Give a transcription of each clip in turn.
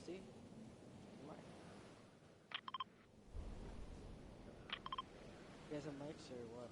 see? Mic. You guys have mics or what?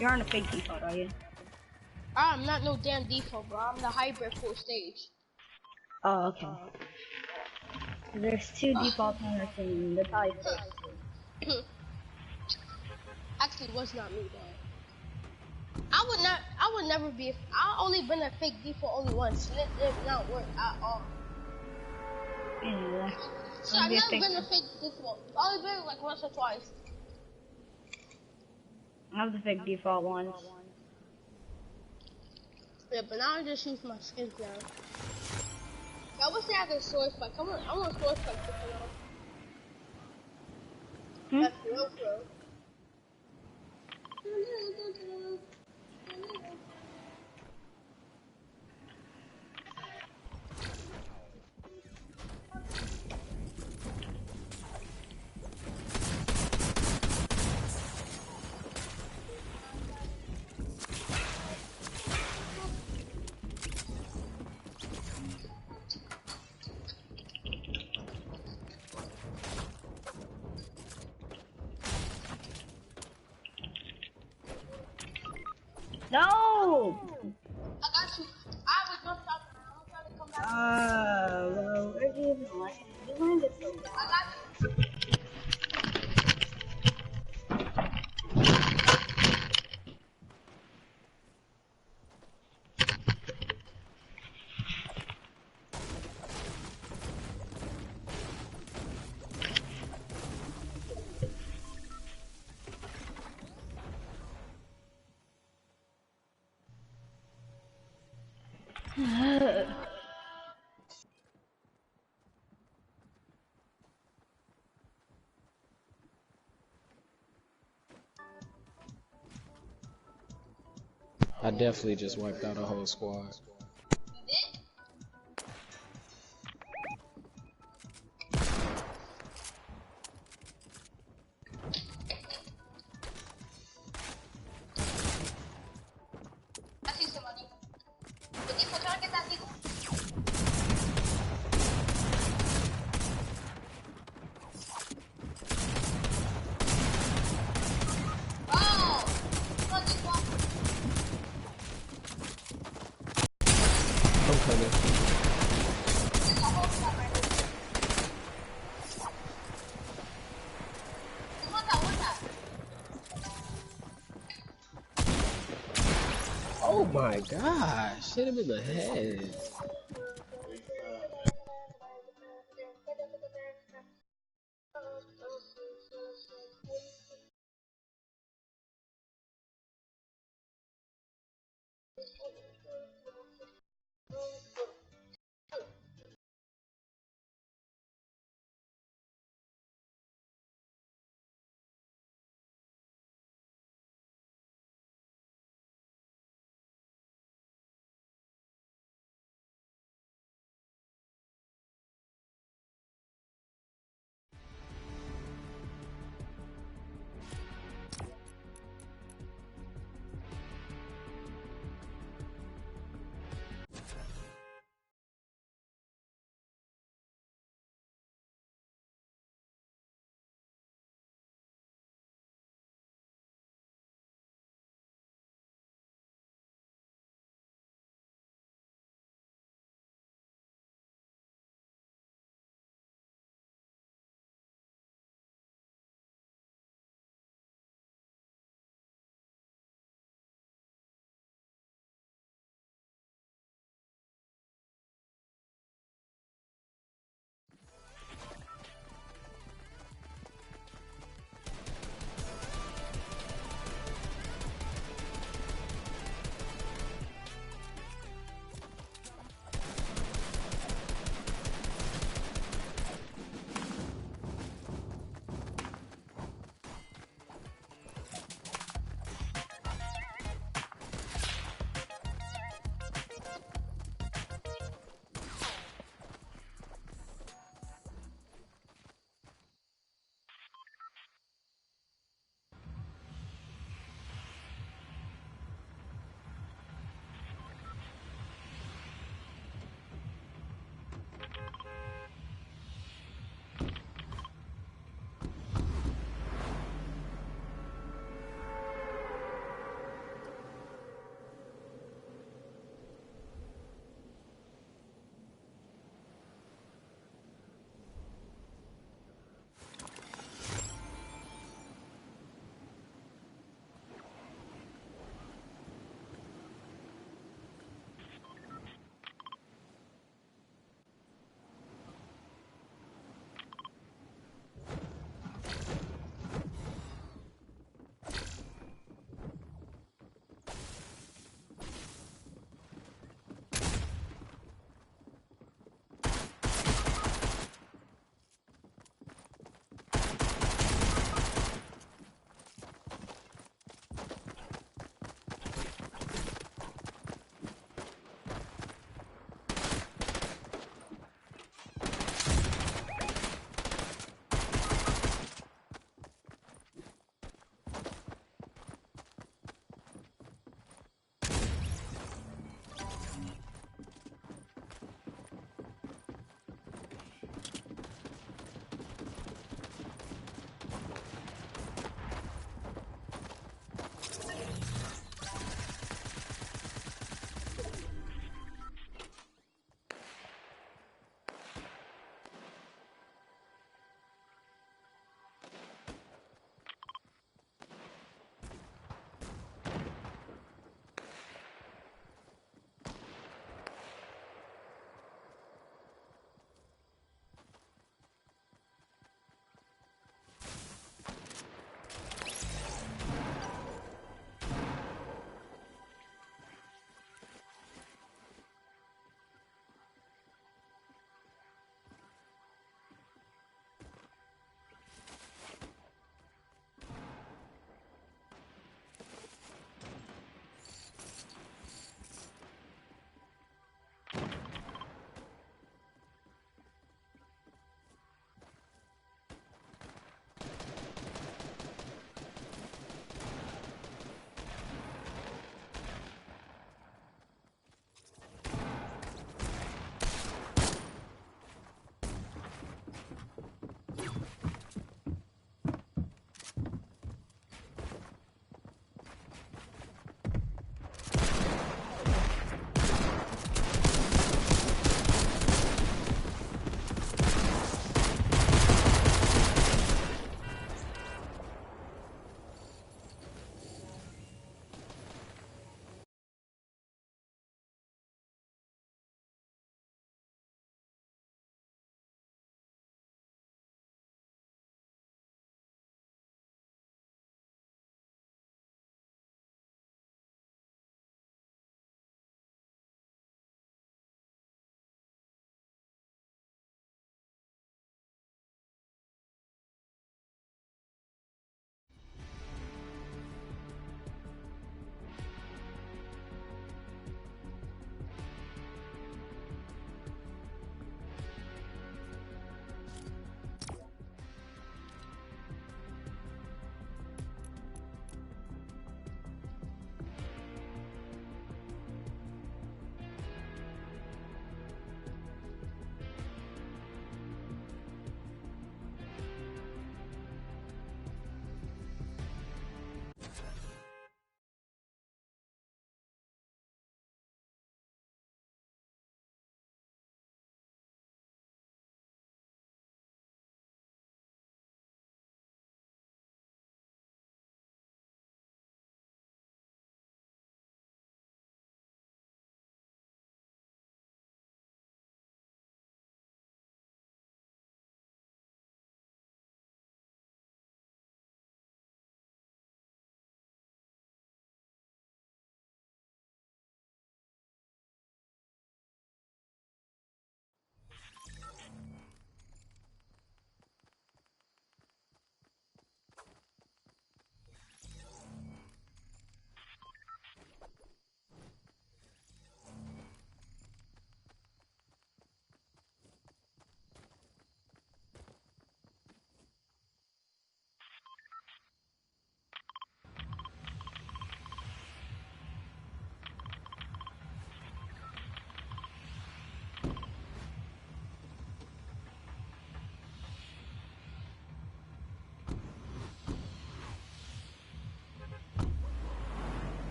You're on a fake default, are you? I'm not no damn default, bro. I'm the hybrid full stage. Oh, okay. There's two defaults on our team. They're probably fake. Actually, was not me, but I would never be. I only been a fake default only once, and it did not work at all. Yeah. See, I've never been a fake default. I've only been like once or twice. I was a fake default once. Yeah, but now I just use my skins now. I would say I can sword fight. Come on, I want sword fight to come out. That's real pro. No! I got you. I have a jump shot and I'm trying to come back. Well, where'd you even land? You landed so bad. I got you. I definitely just wiped out a whole squad. You did? I see somebody. But if we're trying to get that people. Oh! Look, it's one. I'm coming. There's a whole shot right here. What's that? Oh my gosh, hit him in the head.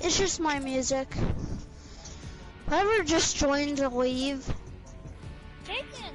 It's just my music. Whoever just joined to leave. Jason!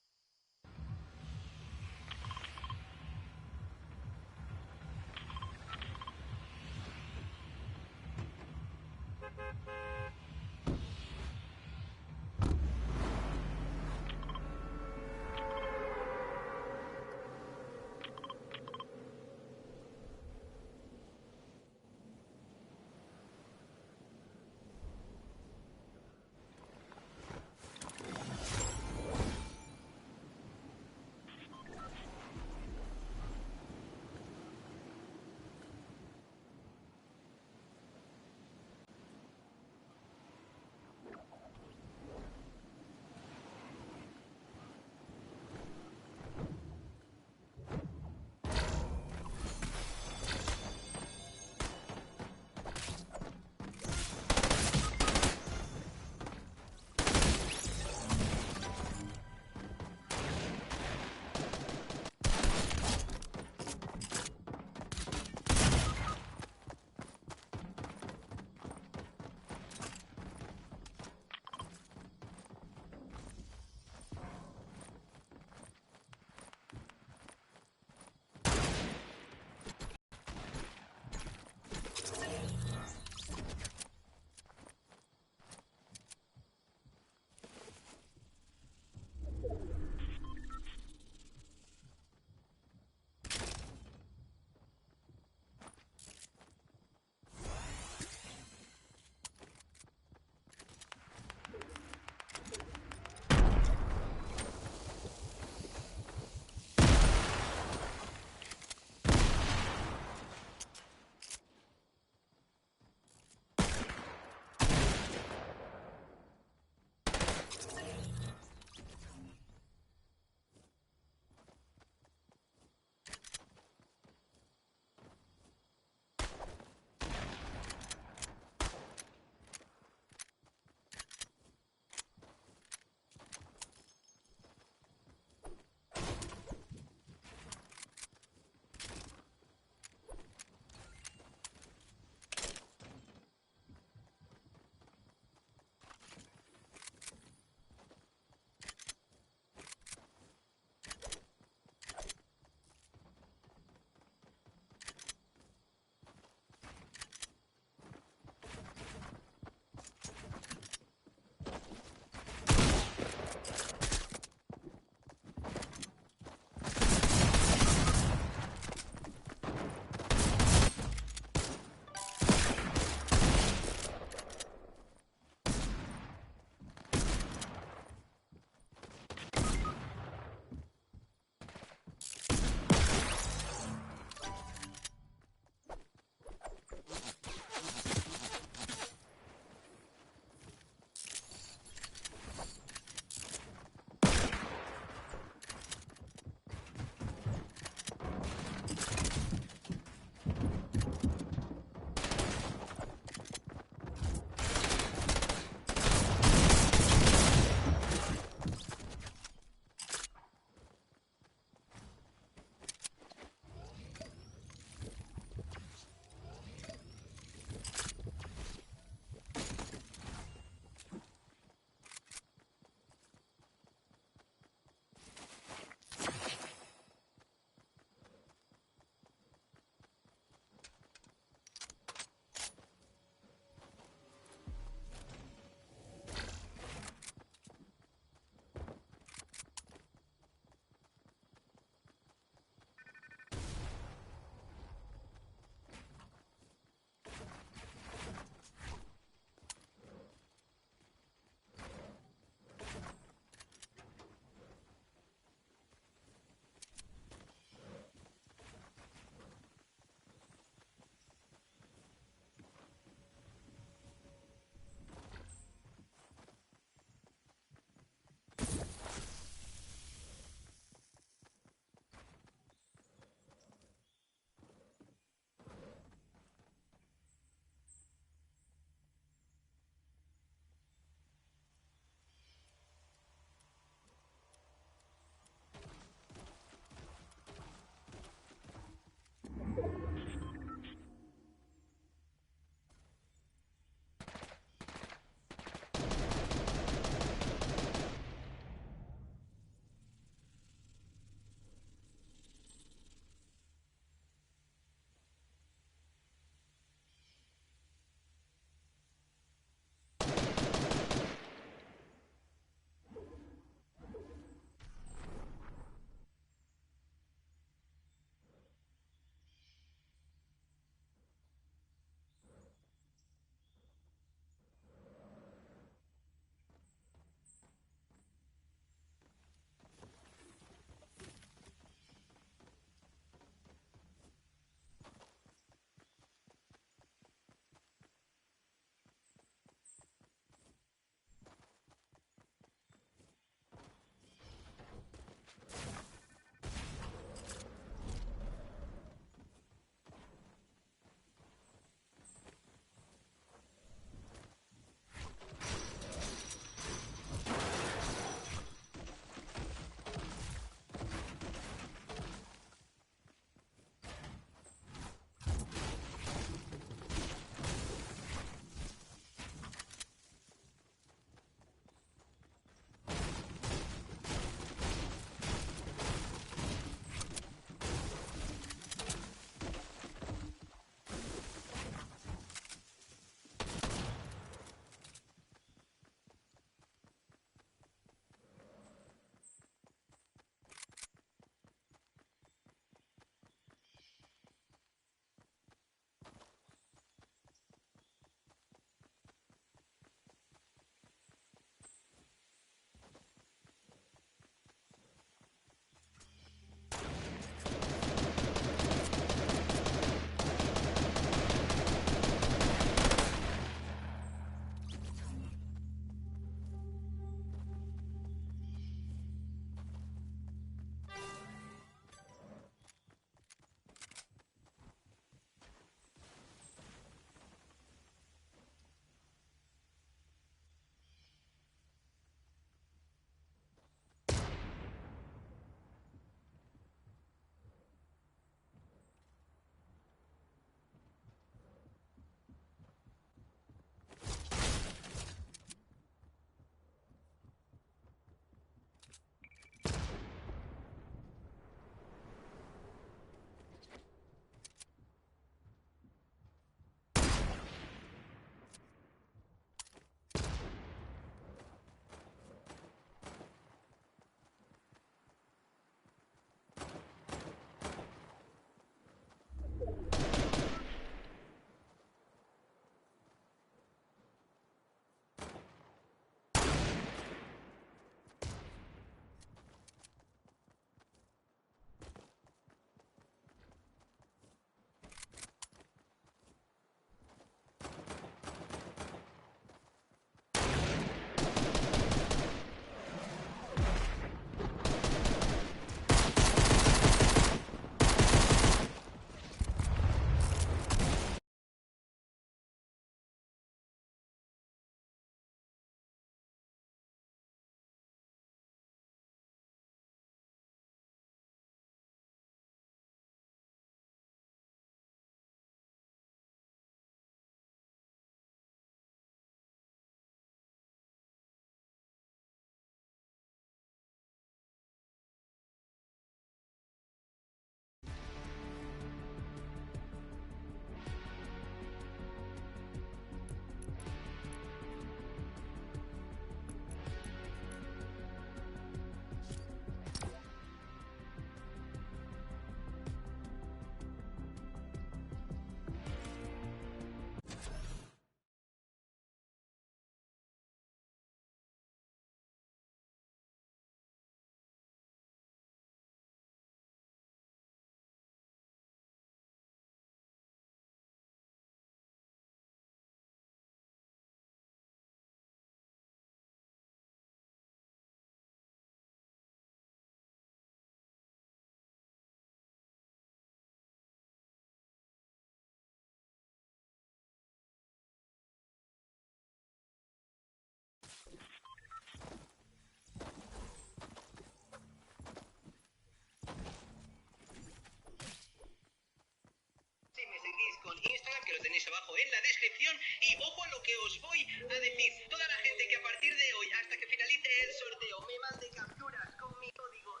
que lo tenéis abajo en la descripción. Y ojo a lo que os voy a decir. Toda la gente que a partir de hoy, hasta que finalice el sorteo, me mande capturas con mi código.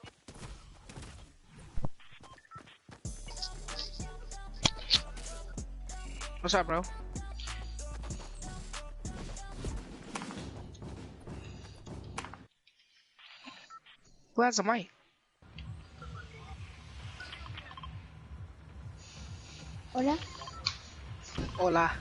What's up, bro? Who has a mic? Hola. Hola.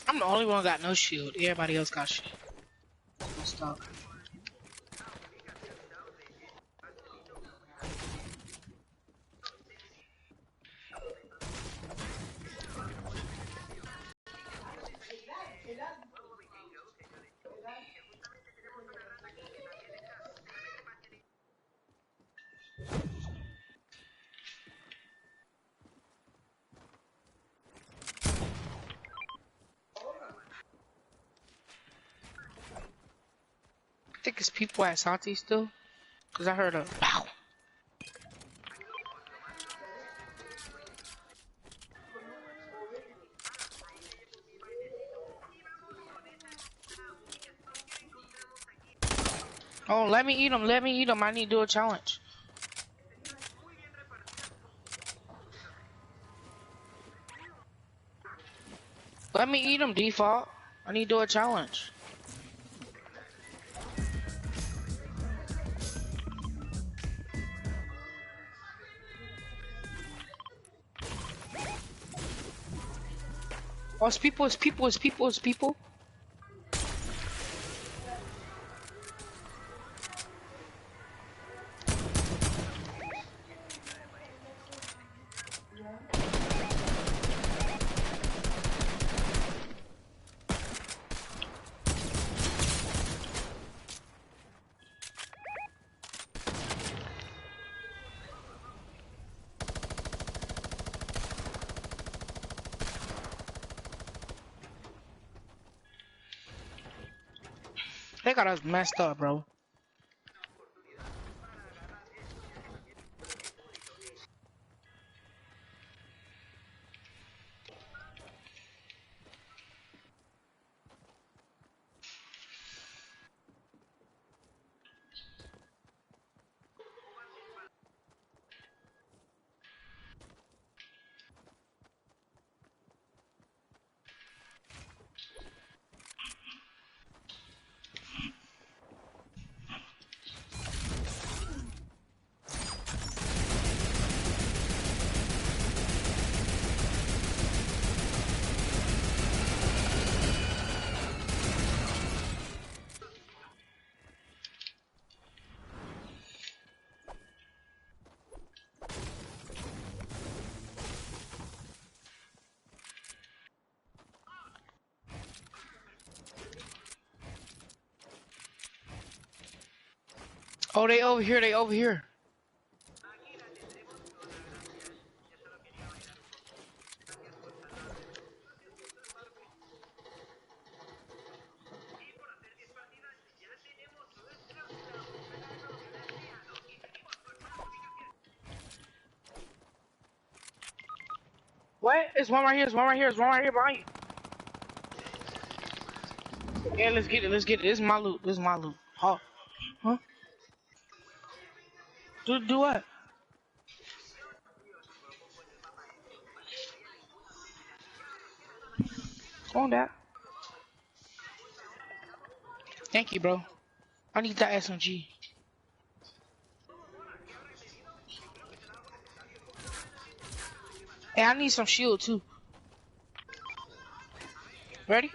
I'm the only one got no shield. Everybody else got shield. What's up? I think it's people at Santi still. Cause I heard a pow. Oh, let me eat them. Let me eat them. I need to do a challenge. Let me eat them, default. I need to do a challenge. Oh, it's people, it's people, it's people, it's people. They got us messed up, bro. Oh, they over here, they over here. What? There's one right here. There's one right here. There's one right here behind you. Yeah, let's get it. Let's get it. This is my loot. This is my loot. Huh? Huh? Do what? Come on, Dad. Thank you, bro. I need that SMG. Hey, I need some shield too. Ready?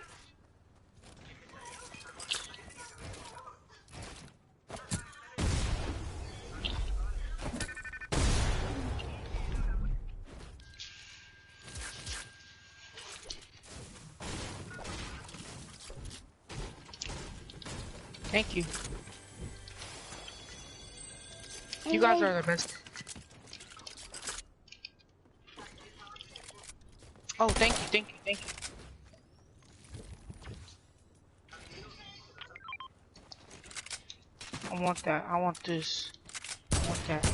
Thank you. You guys are the best. Oh, thank you, thank you, thank you. I want that. I want this. I want that.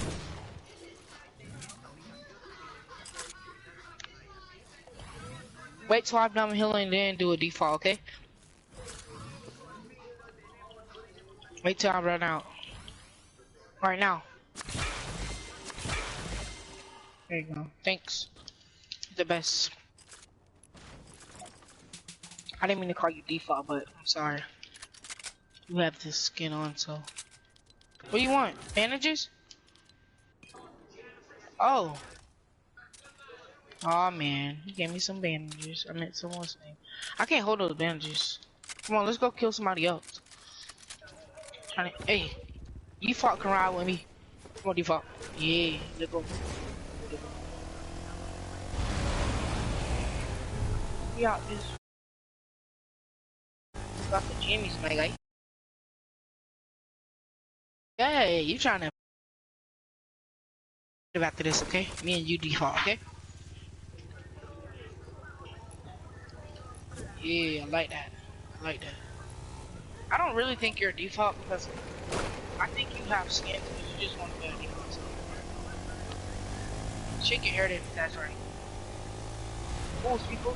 Wait till I'm done healing, then do a default, okay? Wait till I run out. Right now. There you go. Thanks. You're the best. I didn't mean to call you default, but I'm sorry. You have this skin on, so. What do you want? Bandages? Oh. Aw, man. He gave me some bandages. I meant someone's name. I can't hold those bandages. Come on, let's go kill somebody else. Hey, default can ride with me. Come on, default. Yeah, let's go. Yeah, this. Got the Jimmy's, my guy. Yeah, you trying to after this, okay? Me and you default, okay? Yeah, I like that. I like that. I don't really think you're a default because I think you have skin because you just want to wear a default. Shake your hair then, if that's right. Fools, people.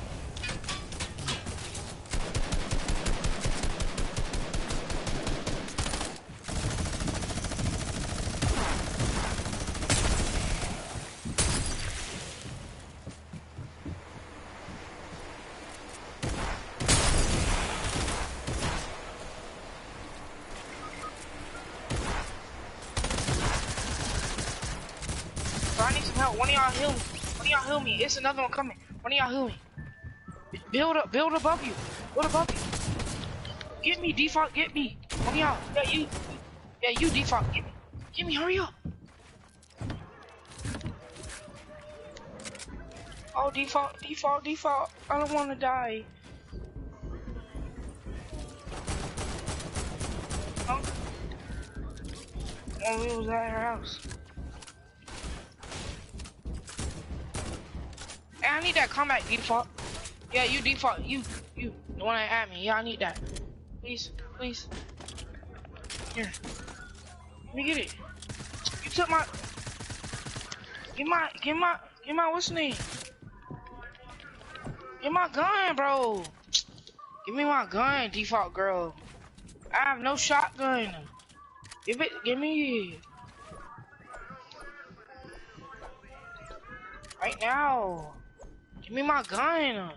I need some help. One of y'all heal me. One of y'all heal me. It's another one coming. One of y'all heal me. Build up. Build above you. Build above you. Get me, default. Get me. One of y'all. Yeah, you. Yeah, you default. Get me. Get me. Hurry up. Oh, default. Default. Default. I don't want to die. Huh? Oh, we was at her house. Hey, I need that combat default. Yeah, you default. You. The one that at me. Yeah, I need that. Please. Please. Here. Let me get it. You took my. Get my. What's the name? Get my gun, bro. Give me my gun, default girl. I have no shotgun. Give me. Right now. Give me my gun.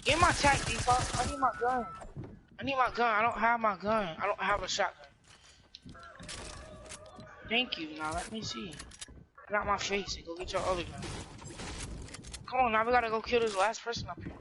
Give my tac, default. I need my gun. I need my gun. I don't have my gun. I don't have a shotgun. Thank you. Now let me see. Get out my face and go get your other gun. Come on, now we gotta go kill this last person up here.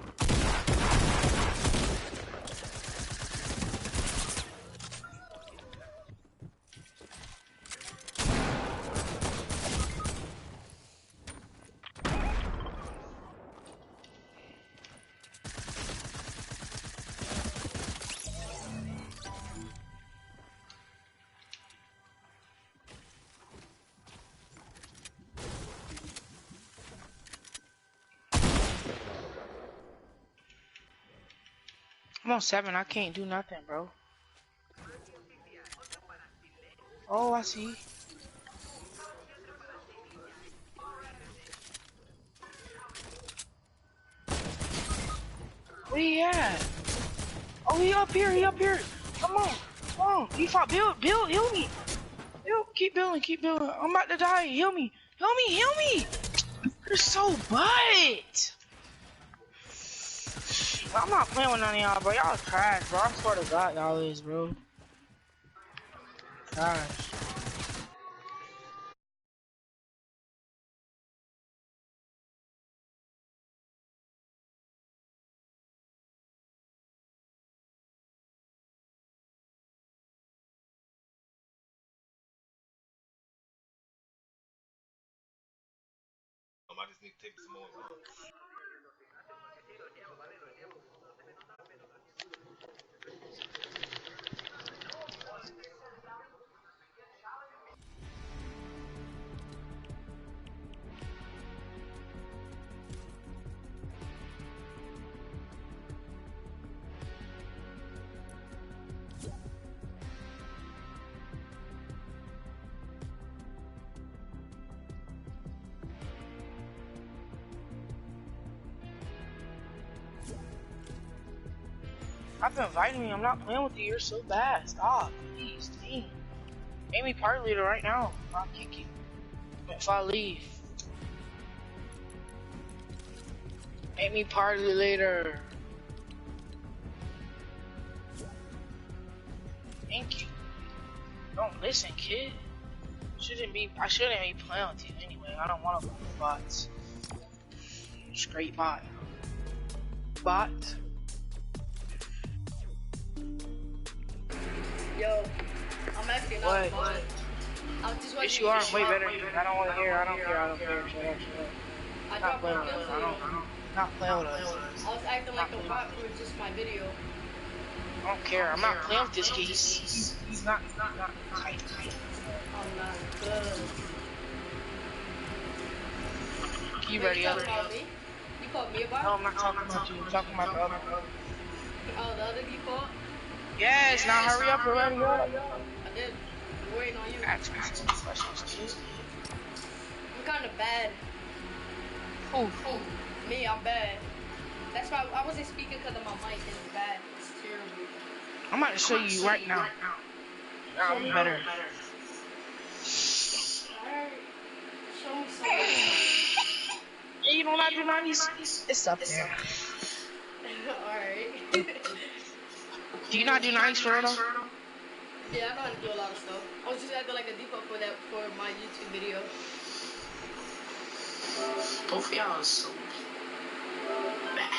I'm on 7, I can't do nothing, bro. Oh, I see. at? Oh, he up here, Come on, come on. Default, build, heal me. Keep building. I'm about to die. Heal me. You're so butt. I'm not playing with none of y'all, bro. Y'all trash, bro. I swear to God, y'all is, bro. Trash. I just need to take some more. I've been inviting me. I'm not playing with you. You're so bad. Stop, please, dang. Make me party leader right now. I'll kick you. If I leave. Make me party leader. Thank you. Don't listen, kid. I shouldn't be playing with you anyway. I don't want to play with bots. Straight bot. Bot. Yo, I'm actually not a bot. I just want yes, you are way better. I don't want to hear. I don't care. Shut up. I dropped my kills. Not playing with us. I was acting like a bot for just my video. I don't care. I'm not playing with this kid. He's not tight. I'm not good. You ready up? You called me a bot? No, I'm not talking about you. I'm talking about the other. Oh, the other default? Yes, now hurry up already. I did. I'm waiting on you. Ask me some questions, kid. I'm kind of bad. Who? Me, I'm bad. That's why I wasn't speaking because of my mic. It's bad. It's terrible. I'm about to show you right now. I'm better. Alright. Show me something. You know what I do 90s? It's up there. Alright. Do you not do 90s for real though? Yeah, I know how to do a lot of stuff. I was just acting like a default for my YouTube video. Both of y'all are so bad.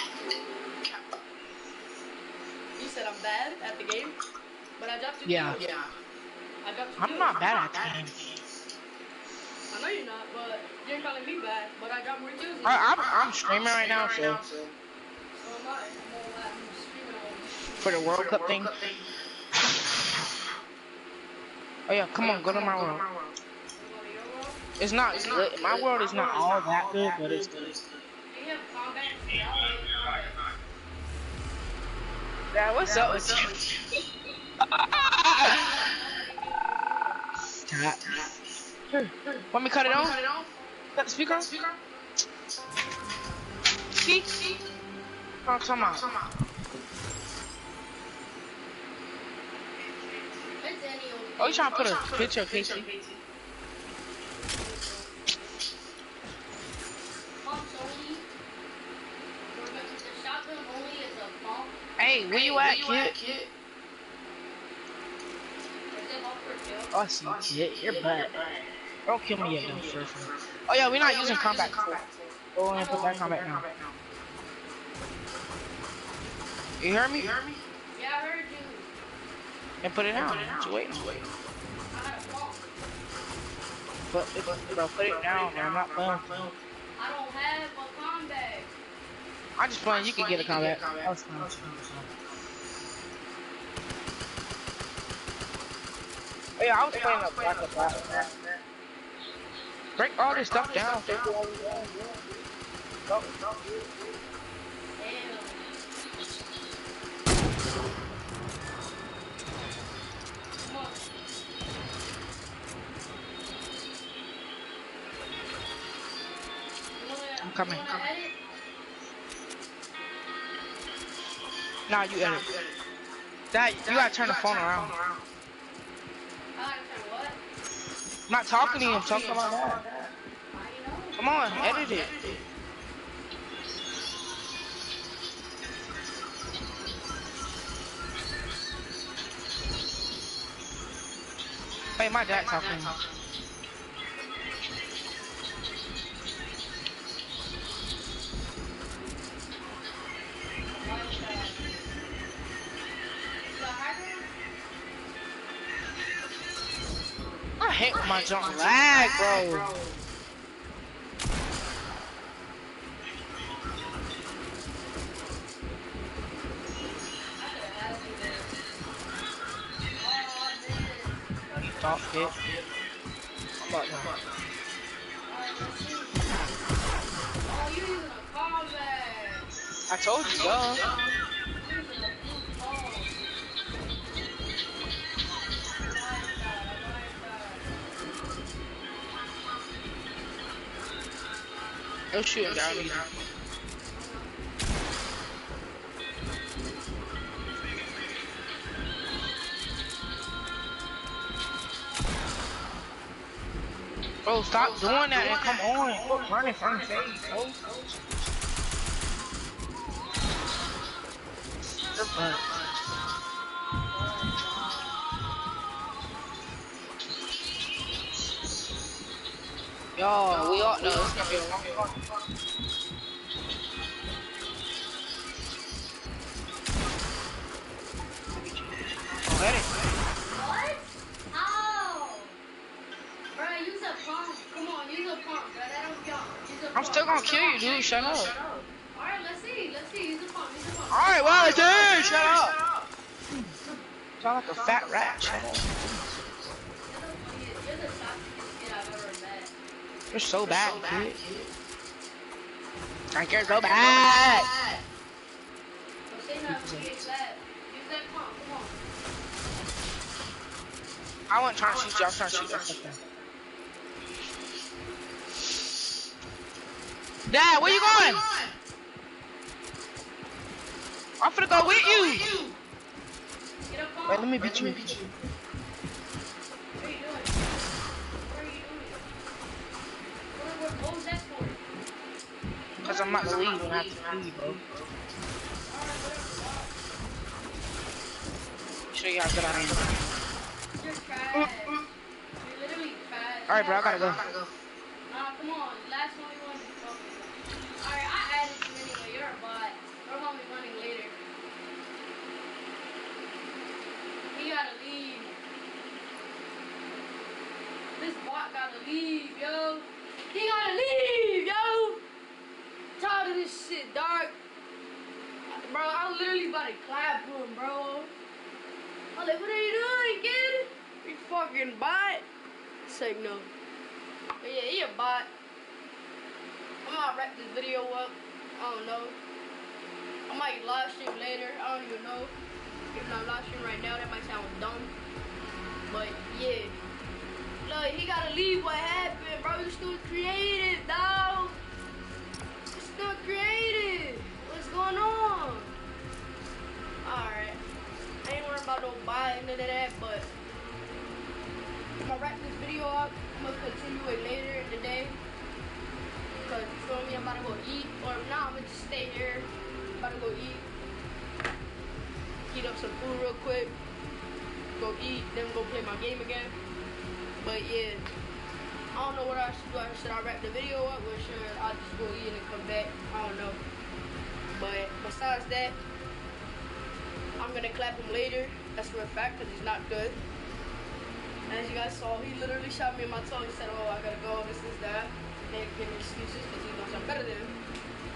You said I'm bad at the game, but I dropped you. Yeah. Kills. I dropped you. I'm kills. not bad at the game. I know you're not, but you're calling me bad. But I got more kills. I'm streaming right now, so. So am I. I'm streaming on. For the World Cup thing. Oh yeah, come on, go to my world. It's not good. My world is not all that good, but it's good. Yeah, what's up with you? Here, want me to cut it on? Cut the speaker on? See? Oh, come on. Oh, you trying to put a picture of Casey? Hey, where you at, kid? Oh, I see you, kid. You're bad. Don't kill me yet, though, first. Oh, yeah, we're not using combat. Go ahead and put that combat now. You hear me? Yeah, I heard you. And put it down. What you waiting? Put it down, man. I'm not playing. I don't have a combat. I'm just playing. You can get a combat. That was fun. Oh, yeah, I was playing a Black Ops Battle. Break all this stuff down. Go. I'm coming. Nah, you edit. That you gotta turn the phone around. I'm not talking to you. I'm talking about that. Come on, edit it. Wait, my dad talking. I hate when my jump lag, bro. You thought it. I'm about to. Oh, you using a combat. I told you, yo. They're shooting down easy. Bro, stop doing that and come on. Quit running from the face, bro. Yo, we all know it's gonna be a long one. Get it. What? How? Bro, use a pump. Come on, use a pump, bro. That don't count. Use a pump. I'm still gonna kill you, dude. Shut up. Alright, let's see. Let's see. Use a pump. Use a pump. Alright, well, dude, shut up. Sound like a fat rat. Shut up. You're the toxiest kid I've ever met. You're so bad, kid. Like you're so bad. Don't say nothing when you get slapped. Use that pump. Come on. I wasn't trying to shoot you. I was trying to shoot you. Dad, where you going? I'm finna go with you. Get a pump. Wait, let me beat you. What are you doing? What are you doing? What was that for? Cause I'm not gonna leave when I have to leave, bro. Show you how good I am. You're trash. You're literally trash. Alright, bro, I gotta go. Nah, come on. Last one we won. Alright, I added you anyway. You're a bot. We're gonna be running later. He gotta leave. This bot gotta leave, yo. He gotta leave, yo. Tired of this shit, dog. Bro, I literally about to clap him, bro. I'm like, what are you doing, kid? You fucking bot. Say no. But yeah, he a bot. I'm gonna wrap this video up. I don't know. I might live stream later. I don't even know. If I'm live stream right now, that might sound dumb. But yeah. Look, he gotta leave. What happened, bro? You still creative, dog. You still creative. What's going on? Alright. I ain't worried about no buying none of that, but I'm gonna wrap this video up. I'm gonna continue it later in the day. Cause you feel me, I'm about to go eat. Or nah, I'm gonna just stay here. I'm about to go eat. Heat up some food real quick. Go eat, then go play my game again. But yeah, I don't know what I should do. Should I wrap the video up or should I just go eat and come back? I don't know. But besides that, I'm gonna clap him later. That's for a fact, because he's not good. As you guys saw, he literally shot me in my toe. He said, oh, I gotta go, this, that. They give me excuses because he knows I'm better than him.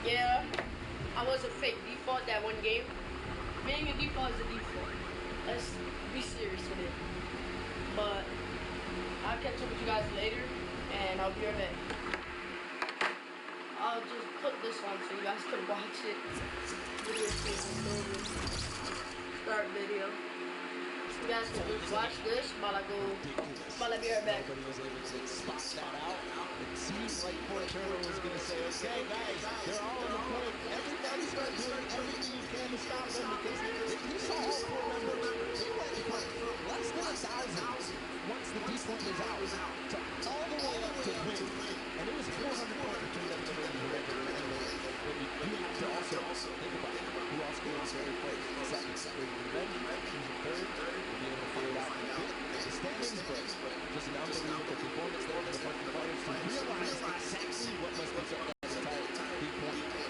Yeah, I was a fake default that one game. Being a default is a default. Let's be serious with it. But I'll catch up with you guys later, and I'll be right back. I'll just put this on so you guys can watch it. Video Start video. You guys can just watch this while I go. While I be right back. Nobody was able to spot that out. It seems like Portero was going to say, okay, guys, they're all on the point. Everybody start doing everything you can to stop them because you saw all four members. They went from less than 1,000 once the defense was out to all the way up to win. And it was 400 points between them two regular. But you have to also think about who else goes very close. Second, who's in third, will be able to figure it out in a bit. The standings, but just an unbelievable performance there for the Bucky players to realize exactly what must be done as a entire big point.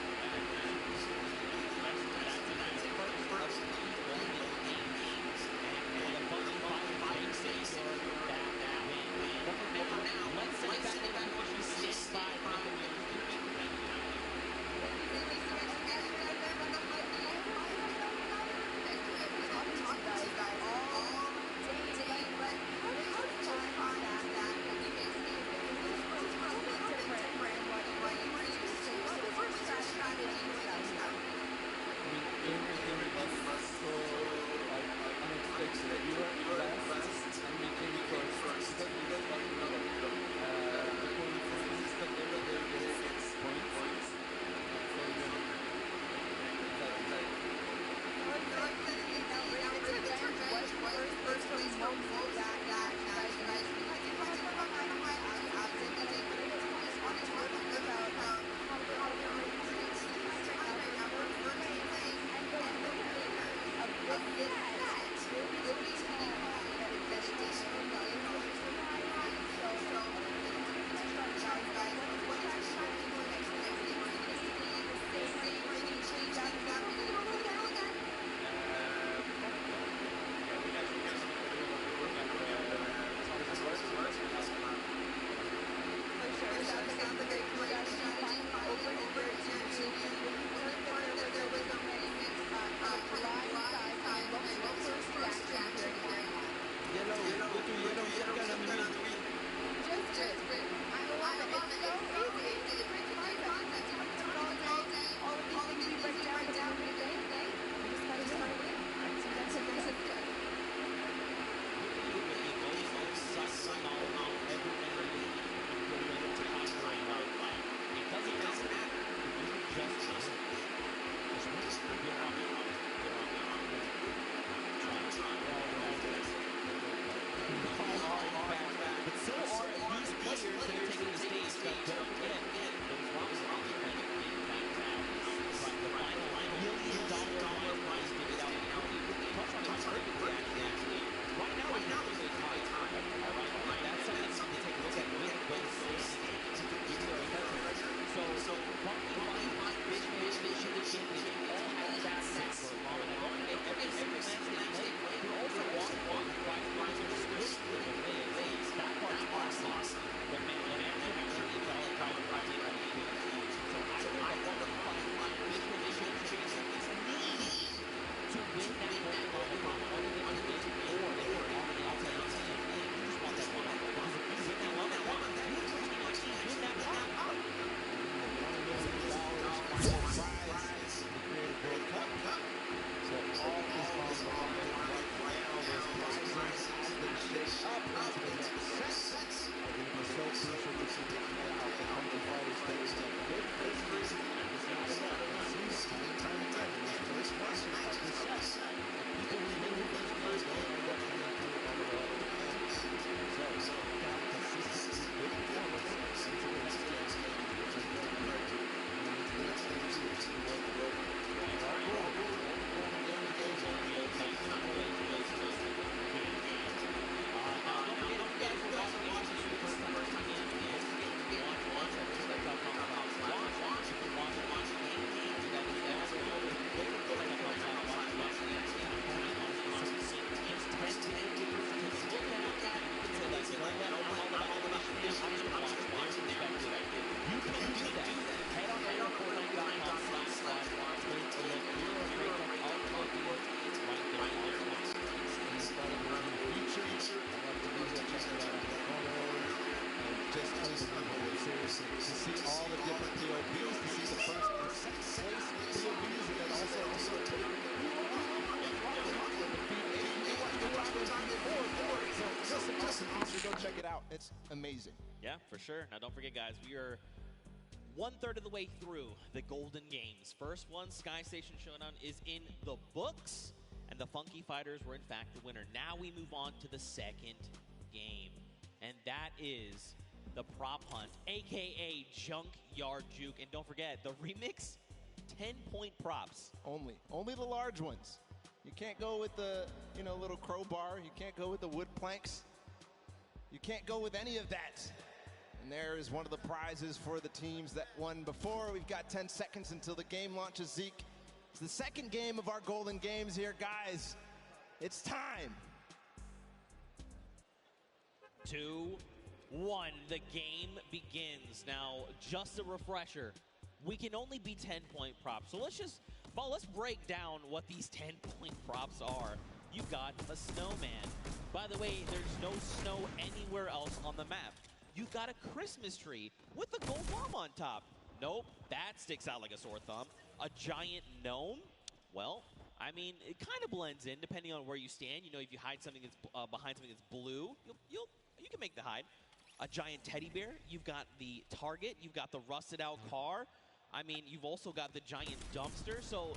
go check it out. It's amazing. Yeah, for sure. Now, don't forget, guys, we are 1/3 of the way through the Golden Games. First one, Sky Station Showdown, is in the books, and the Funky Fighters were, in fact, the winner. Now we move on to the second game, and that is the Prop Hunt, a.k.a. Junkyard Juke. And don't forget, the remix, 10-point props. Only the large ones. You can't go with the, little crowbar. You can't go with the wood planks. You can't go with any of that. And there is one of the prizes for the teams that won before. We've got 10 seconds until the game launches, Zeke. It's the second game of our Golden Games here, guys. It's time. 2, 1, the game begins. Now, just a refresher, we can only be 10-point props. So let's break down what these 10-point props are. You've got a snowman. By the way, there's no snow anywhere else on the map. You've got a Christmas tree with a gold bomb on top. Nope, that sticks out like a sore thumb. A giant gnome? Well, I mean, it kind of blends in depending on where you stand. If you hide something that's behind something that's blue, you can make the hide. A giant teddy bear. You've got the target. You've got the rusted out car. I mean, you've also got the giant dumpster. So,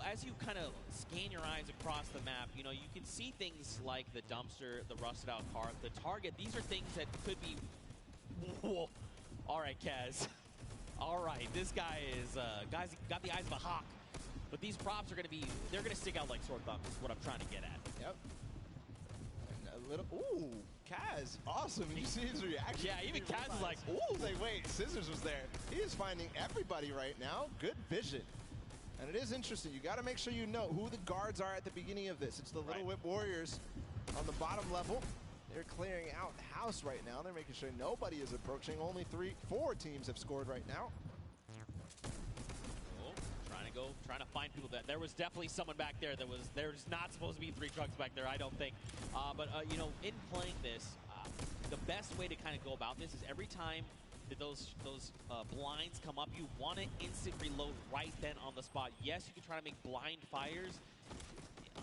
as you kind of scan your eyes across the map, you can see things like the dumpster, the rusted out car, the target. These are things that could be... Whoa. All right, Kaz. All right, this guy is... guy's got the eyes of a hawk. But these props are going to be... They're going to stick out like sore thumbs is what I'm trying to get at. Yep. And a little... Ooh, Kaz. Awesome. You see his reaction. Yeah, even Kaz is like, ooh. He's like, wait, Scissors was there. He is finding everybody right now. Good vision. And it is interesting. You got to make sure you know who the guards are at the beginning of this. It's the Little Whip Warriors on the bottom level. They're clearing out the house right now. They're making sure nobody is approaching. Only 4 teams have scored right now. Oh, trying to find people. There was definitely someone back there there's not supposed to be 3 trucks back there, I don't think. But in playing this, the best way to kind of go about this is every time that those blinds come up, you want to instant reload right then on the spot. Yes, you can try to make blind fires.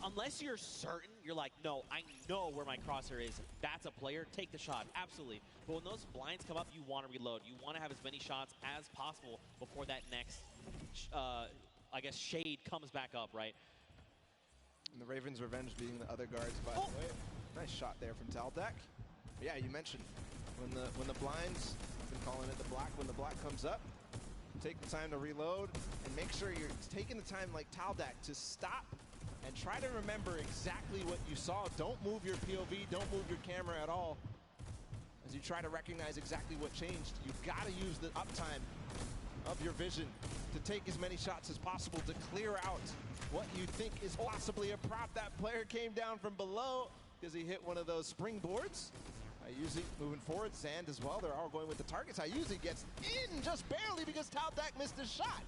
Unless you're certain, you're like, no, I know where my crosshair is. That's a player. Take the shot. Absolutely. But when those blinds come up, you want to reload. You want to have as many shots as possible before that next, I guess, shade comes back up, right? And the Ravens' Revenge being the other guards, by the way. Nice shot there from Taldeck. But yeah, you mentioned when the blinds, I've been calling it the black, when the black comes up, take the time to reload and make sure you're taking the time like Taldeck to stop and try to remember exactly what you saw. Don't move your POV, don't move your camera at all. As you try to recognize exactly what changed, you've got to use the uptime of your vision to take as many shots as possible to clear out what you think is possibly a prop. That player came down from below because he hit one of those springboards. Ayuzi moving forward, Zand as well. They're all going with the targets. Ayuzi gets in just barely because Taldeck missed his shot.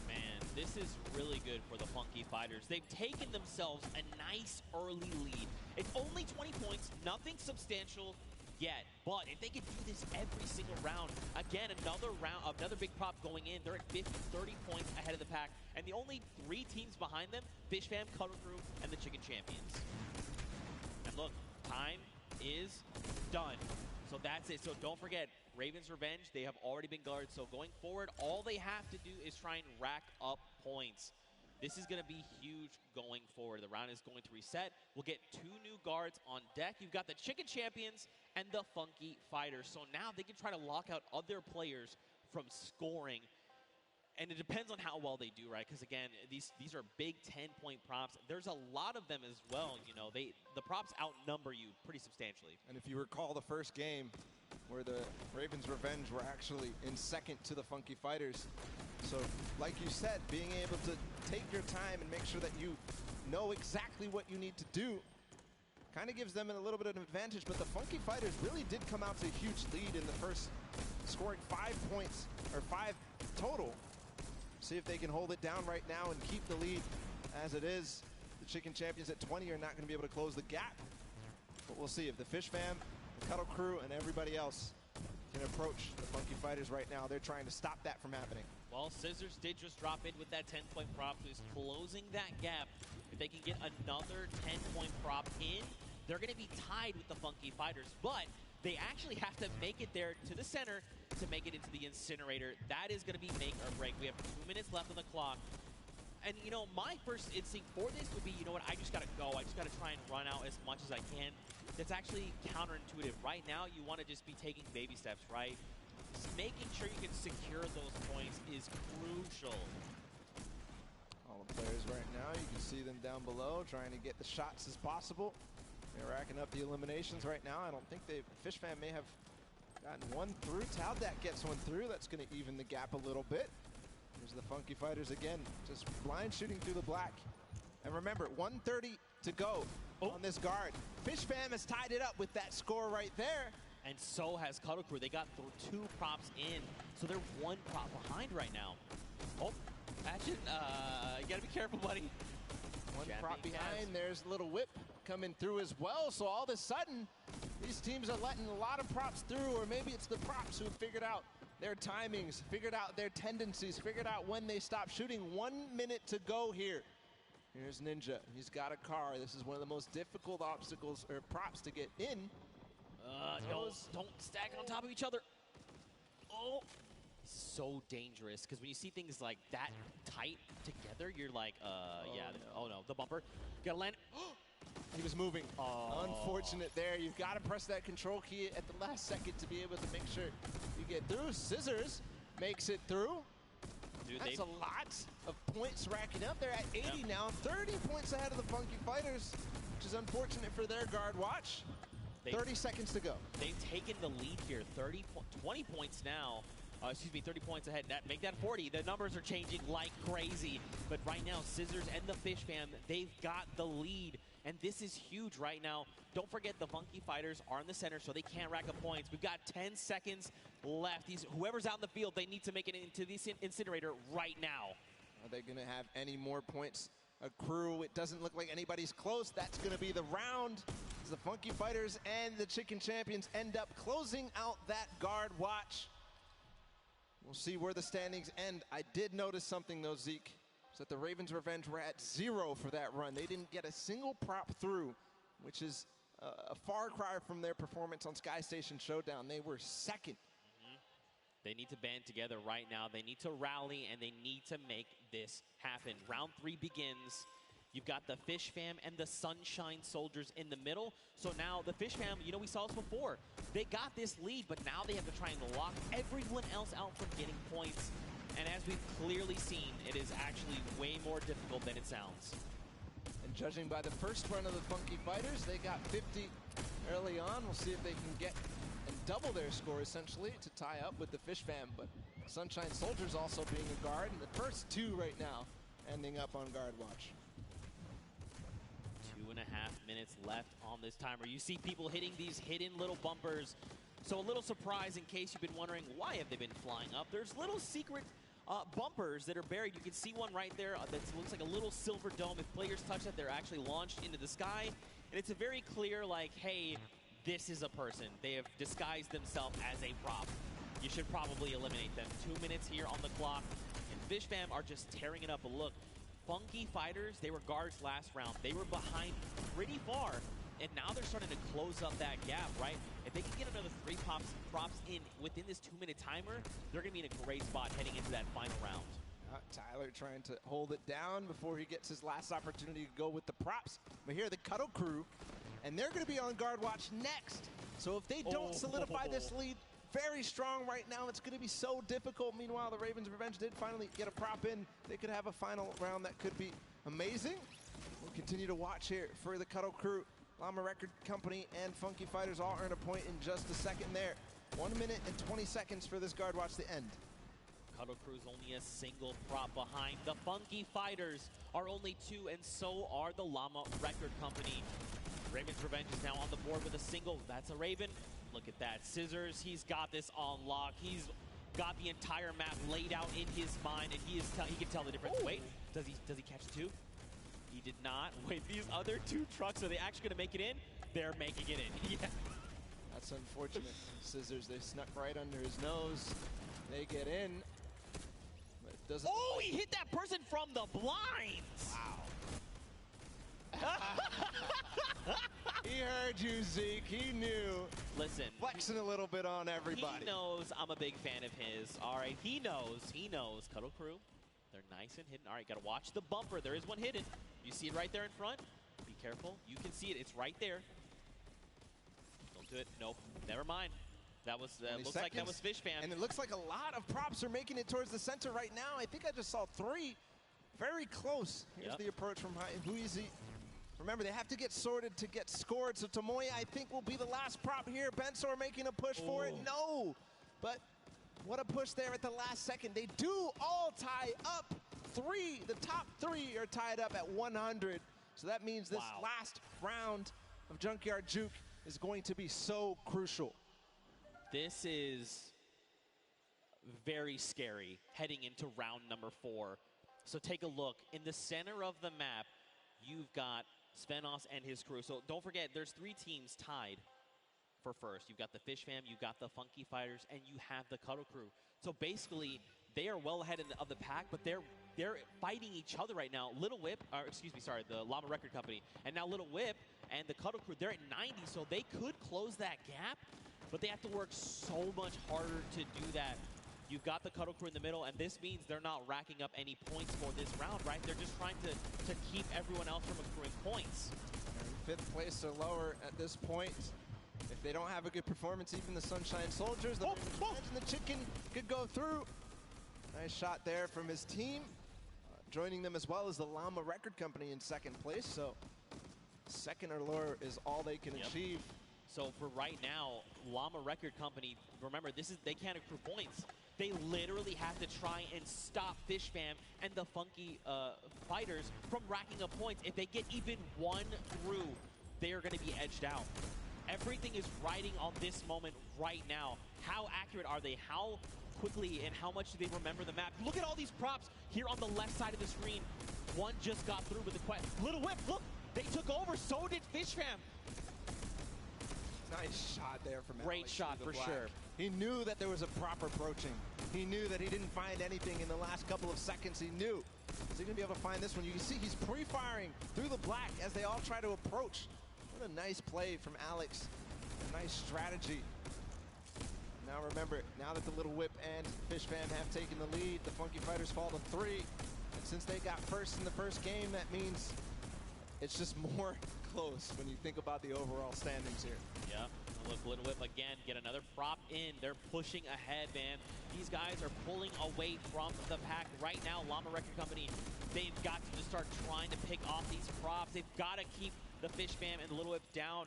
Man, this is really good for the Funky Fighters. They've taken themselves a nice early lead. It's only 20 points, nothing substantial yet. But if they can do this every single round, again, another big prop going in. They're at 30 points ahead of the pack. And the only 3 teams behind them, Fish Fam, Cuddle Crew, and the Chicken Champions. And look, time is done. So that's it. So don't forget, Ravens' Revenge, they have already been guarded. So going forward, all they have to do is try and rack up points. This is going to be huge going forward. The round is going to reset. We'll get 2 new guards on deck. You've got the Chicken Champions and the Funky Fighters. So now they can try to lock out other players from scoring. And it depends on how well they do, right? Because again, these are big 10-point props. There's a lot of them as well. The props outnumber you pretty substantially. And if you recall the first game where the Ravens' Revenge were actually in second to the Funky Fighters. So like you said, being able to take your time and make sure that you know exactly what you need to do kind of gives them a little bit of an advantage. But the Funky Fighters really did come out to a huge lead in the first, scoring 5 points, or 5 total. See if they can hold it down right now and keep the lead as it is. The Chicken Champions at 20 are not going to be able to close the gap. But we'll see if the Fish Fam, the Cuddle Crew, and everybody else can approach the Funky Fighters right now. They're trying to stop that from happening. Well, Scissors did just drop in with that 10-point prop, who's closing that gap. If they can get another 10-point prop in, they're going to be tied with the Funky Fighters, but they actually have to make it there to the center to make it into the incinerator. That is going to be make or break. We have 2 minutes left on the clock. And, you know, my first instinct for this would be, you know what, I just got to go. I just got to try and run out as much as I can. That's actually counterintuitive. Right now, you want to just be taking baby steps, right? Just making sure you can secure those points is crucial. All the players right now, you can see them down below trying to get the shots as possible. They're racking up the eliminations right now. I don't think Fish Fam may have gotten one through. Taldat gets one through. That's going to even the gap a little bit. Here's the Funky Fighters again, just blind shooting through the black. And remember, 1:30 to go on this guard. Fish Fam has tied it up with that score right there. And so has Cuddle Crew. They got 2 props in, so they're 1 prop behind right now. Oh, Action, you gotta be careful, buddy. One prop behind, there's a little whip coming through as well. So all of a sudden, these teams are letting a lot of props through, or maybe it's the props who figured out their timings, figured out their tendencies, figured out when they stop shooting. 1 minute to go here. Here's Ninja. He's got a car. This is one of the most difficult obstacles or props to get in. Don't stack it on top of each other. Oh, so dangerous, because when you see things like that tight together, you're like, yeah, no. Oh no, the bumper. Gotta land. He was moving. Unfortunate there. You've got to press that control key at the last second to be able to make sure you get through. Scissors makes it through. Dude, that's a lot of points racking up. They're at 80 now, 30 points ahead of the Funky Fighters, which is unfortunate for their guard watch. 30 seconds to go. They've taken the lead here, 20 points now. 30 points ahead. Make that 40. The numbers are changing like crazy. But right now, Scissors and the Fish Fam, they've got the lead. And this is huge right now. Don't forget the Funky Fighters are in the center, so they can't rack up points. We've got 10 seconds left. Whoever's out in the field, they need to make it into the incinerator right now. Are they going to have any more points accrue? It doesn't look like anybody's close. That's going to be the round. As the Funky Fighters and the Chicken Champions end up closing out that guard watch. We'll see where the standings end. I did notice something, though, Zeke, is that the Ravens Revenge were at 0 for that run. They didn't get a single prop through, which is a far cry from their performance on Sky Station Showdown. They were second. They need to band together right now. They need to rally, and they need to make this happen. Round 3 begins. You've got the Fish Fam and the Sunshine Soldiers in the middle. So now the Fish Fam, you know, we saw this before. They got this lead, but now they have to try and lock everyone else out from getting points. And as we've clearly seen, it is actually way more difficult than it sounds. And judging by the first run of the Funky Fighters, they got 50 early on. We'll see if they can get and double their score, essentially, to tie up with the Fish Fam. But Sunshine Soldiers also being a guard, and the first 2 right now ending up on guard watch. 2.5 minutes left on this timer. You see people hitting these hidden little bumpers. So a little surprise in case you've been wondering why have they been flying up. There's little secret bumpers that are buried. You can see one right there that looks like a little silver dome. If players touch that, they're actually launched into the sky. And it's a very clear, like, hey, this is a person. They have disguised themselves as a prop. You should probably eliminate them. 2 minutes here on the clock. And Fish Fam are just tearing it up. But look, Funky Fighters, they were guards last round. They were behind pretty far, and now they're starting to close up that gap, right? If they can get another 3 props in within this 2-minute timer, they're going to be in a great spot heading into that final round. Tyler trying to hold it down before he gets his last opportunity to go with the props. But here, the Cuddle Crew, and they're going to be on guard watch next. So if they don't solidify this lead very strong right now, it's going to be so difficult. Meanwhile, the Ravens Revenge did finally get a prop in. They could have a final round that could be amazing. We'll continue to watch here for the Cuddle Crew. Llama Record Company and Funky Fighters all earn a point in just a second there. 1 minute and 20 seconds for this guard watch to end. Cuddle Crew's only a single prop behind. The Funky Fighters are only 2, and so are the Llama Record Company. Ravens Revenge is now on the board with a single. That's a Raven. Look at that. Scissors, he's got this on lock. He's got the entire map laid out in his mind, and he can tell the difference. Ooh. Wait, does he catch 2? He did not. Wait, these other 2 trucks, are they actually going to make it in? They're making it in. Yeah. That's unfortunate. They snuck right under his nose. They get in. But it doesn't. Oh, he hit that person from the blinds. Wow. He heard you, Zeke. He knew. Listen. Flexing a little bit on everybody. He knows I'm a big fan of his. All right, he knows. He knows. Cuddle Crew, they're nice and hidden. All right, got to watch the bumper. There is one hidden. You see it right there in front? Be careful. You can see it. It's right there. Don't do it. Nope. Never mind. That was looks like that was Fish Fam. And it looks like a lot of props are making it towards the center right now. I think I just saw 3. Very close. Here's the approach from Huizi. Remember, they have to get sorted to get scored, so Tomoya, I think, will be the last prop here. Bensor making a push for it. No! But what a push there at the last second. They do all tie up. 3, the top 3 are tied up at 100. So that means this last round of Junkyard Juke is going to be so crucial. This is very scary heading into round number 4. So take a look. In the center of the map, you've got Svenos and his crew. So don't forget, there's 3 teams tied for first. You've got the Fish Fam, you've got the Funky Fighters, and you have the Cuddle Crew. So basically, they are well ahead of the pack, but they're fighting each other right now. Little Whip, or excuse me, sorry, the Llama Record Company, and now Little Whip and the Cuddle Crew, they're at 90, so they could close that gap, but they have to work so much harder to do that. You've got the Cuddle Crew in the middle, and this means they're not racking up any points for this round, right? They're just trying to keep everyone else from accruing points. And 5th place or lower at this point. If they don't have a good performance, even the Sunshine Soldiers, the and the Chicken could go through. Nice shot there from his team. Joining them as well as the Llama Record Company in 2nd place. So 2nd or lower is all they can achieve. So for right now, Llama Record Company, remember, they can't accrue points. They literally have to try and stop Fish Fam and the Funky Fighters from racking up points. If they get even 1 through, they are going to be edged out. Everything is riding on this moment right now. How accurate are they? How quickly and how much do they remember the map? Look at all these props here on the left side of the screen. One just got through with the quest. Little Whip, look, they took over. So did Fish Fam. Nice shot there from Great Alex shot for sure. He knew that there was a prop approaching. He knew that he didn't find anything in the last couple of seconds. He knew. Is he going to be able to find this one? You can see he's pre-firing through the black as they all try to approach. What a nice play from Alex. A nice strategy. Now remember, now that the Little Whip and Fish Fam have taken the lead, the Funky Fighters fall to 3. And since they got first in the first game, that means it's just more close when you think about the overall standings here. Yeah, look, Little Whip again, get another prop in. They're pushing ahead, man. These guys are pulling away from the pack right now. Llama Record Company, they've got to just start trying to pick off these props. They've got to keep the Fish Fam and the Little Whip down.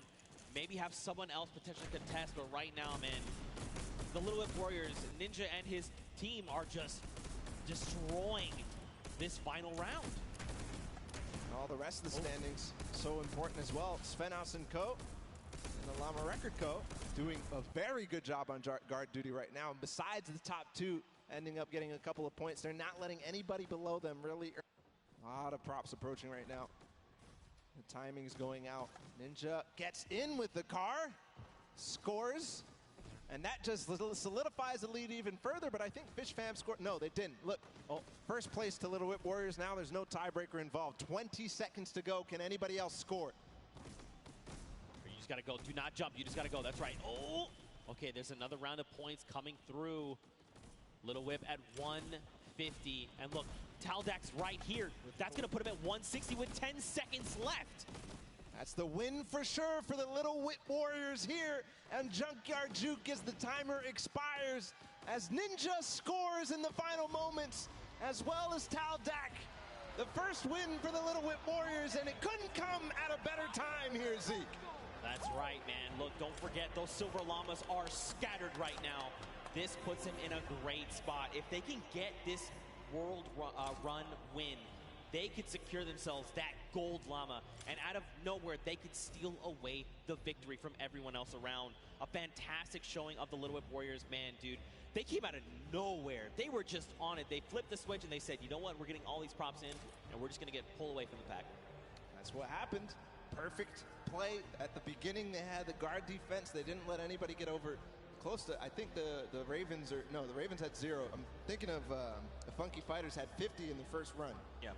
Maybe have someone else potentially contest, but right now, man, the Little Whip Warriors, Ninja and his team are just destroying this final round. All the rest of the standings so important as well. Svenos and Co. and the Llama Record Co. doing a very good job on guard duty right now. And besides the top 2 ending up getting a couple of points, they're not letting anybody below them really. A lot of props approaching right now. The timing is going out. Ninja gets in with the car, scores, and that just solidifies the lead even further, but I think Fish Fam scored. No, they didn't. Look, first place to Little Whip Warriors now. There's no tiebreaker involved. 20 seconds to go. Can anybody else score? You just got to go. Do not jump. You just got to go. That's right. Oh! Okay, there's another round of points coming through. Little Whip at 150. And look, Taldak's right here. That's going to put him at 160 with 10 seconds left. That's the win for sure for the Little Whip Warriors here. And Junkyard Juke as the timer expires. As Ninja scores in the final moments, as well as Taldak. The first win for the Little Whip Warriors, and it couldn't come at a better time here, Zeke. That's right, man. Look, don't forget, those Silver Llamas are scattered right now. This puts them in a great spot. If they can get this world run win, they could secure themselves that gold llama, and out of nowhere, they could steal away the victory from everyone else around. A fantastic showing of the Little Whip Warriors, man, dude. They came out of nowhere. They were just on it. They flipped the switch and they said, you know what, we're getting all these props in, and we're just gonna get pulled away from the pack. That's what happened. Perfect play. At the beginning, they had the guard defense. They didn't let anybody get over close to, I think the Ravens are, no, the Ravens had 0. I'm thinking of the Funky Fighters had 50 in the first run. Yeah.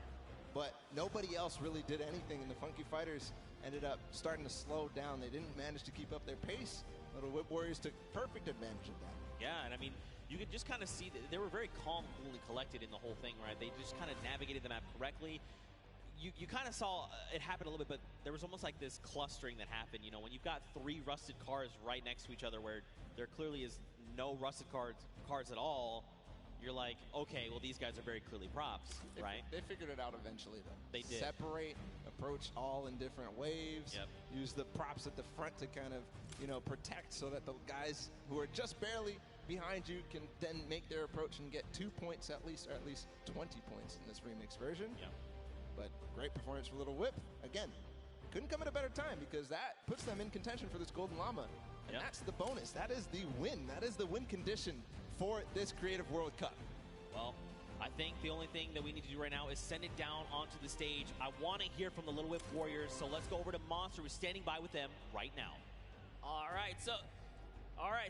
But nobody else really did anything, and the Funky Fighters ended up starting to slow down. They didn't manage to keep up their pace. Little Whip Warriors took perfect advantage of that. Yeah, and I mean, you could just kind of see that they were very calm, cool, and collected in the whole thing, right? They just kind of navigated the map correctly. You kind of saw it happen a little bit, but there was almost like this clustering that happened. You know, when you've got 3 rusted cars right next to each other where there clearly is no rusted cars at all, you're like, okay, well, these guys are very clearly props, right? They figured it out eventually, though. They did. Separate, approach all in different waves, Yep. use the props at the front to kind of, you know, protect so that the guys who are just barely behind you can then make their approach and get 2 points at least, or at least 20 points in this remix version. Yep. But great performance for Little Whip. Again, couldn't come at a better time because that puts them in contention for this Golden Llama. And Yep. that's the bonus. That is the win. That is the win condition for this Creative World Cup. Well, I think the only thing that we need to do right now is send it down onto the stage. I want to hear from the Little Whip Warriors, so let's go over to Monster, who's standing by with them right now. All right,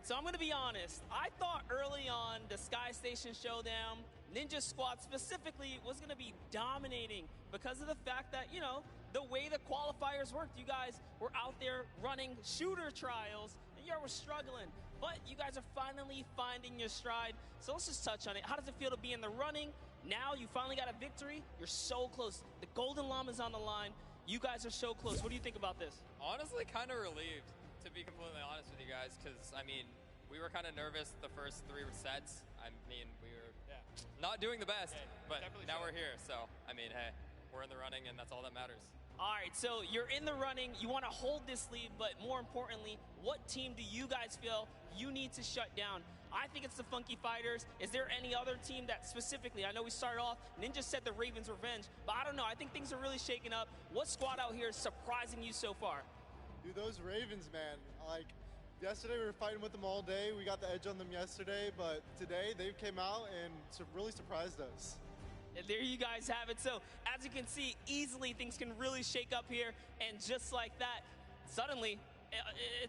so I'm going to be honest. I thought early on the Sky Station Showdown, Ninja Squad specifically, was going to be dominating because of the fact that, you know, the way the qualifiers worked. You guys were out there running shooter trials, and you were struggling. But you guys are finally finding your stride. So let's just touch on it. How does it feel to be in the running? Now you finally got a victory. You're so close. The Golden Llama's on the line. You guys are so close. What do you think about this? Honestly, kind of relieved, to be completely honest with you guys, because, I mean, we were kind of nervous the first 3 sets. I mean, we were not doing the best, but now we're here. So, I mean, hey, we're in the running, and that's all that matters. All right, so you're in the running. You want to hold this lead, but more importantly, what team do you guys feel you need to shut down? I think it's the Funky Fighters. Is there any other team that specifically, I know we started off, Ninja said the Ravens Revenge, but I don't know. I think things are really shaking up. What squad out here is surprising you so far? Dude, those Ravens, man. Like, yesterday we were fighting with them all day. We got the edge on them yesterday, but today they came out and really surprised us. And there you guys have it. So, as you can see, easily things can really shake up here, and just like that, suddenly,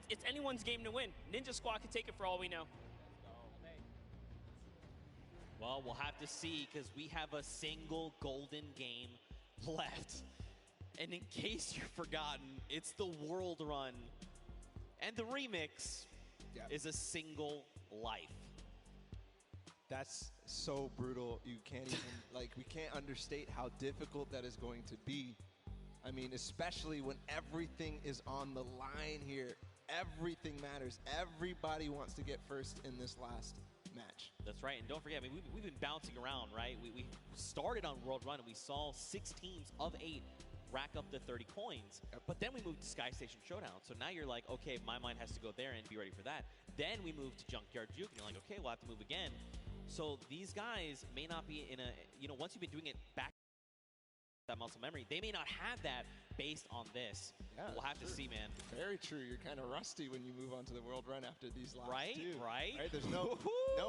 it's anyone's game to win. Ninja Squad can take it for all we know. Well, we'll have to see because we have a single golden game left. And in case you've forgotten, it's the World Run. And the remix is a single life. That's so brutal. You can't even, like, we can't understate how difficult that is going to be. I mean, especially when everything is on the line here. Everything matters. Everybody wants to get first in this last match. That's right, and don't forget, I mean, we've been bouncing around, right? We started on World Run, and we saw 6 teams of 8 rack up to 30 coins, but then we moved to Sky Station Showdown. So now you're like, okay, my mind has to go there and be ready for that. Then we moved to Junkyard Juke, and you're like, okay, we'll have to move again. So these guys may not be in a, you know, once you've been doing it back that muscle memory, they may not have that based on this. Yeah, we'll have to see, man. Very true. You're kind of rusty when you move on to the World Run after these last two. Right? There's no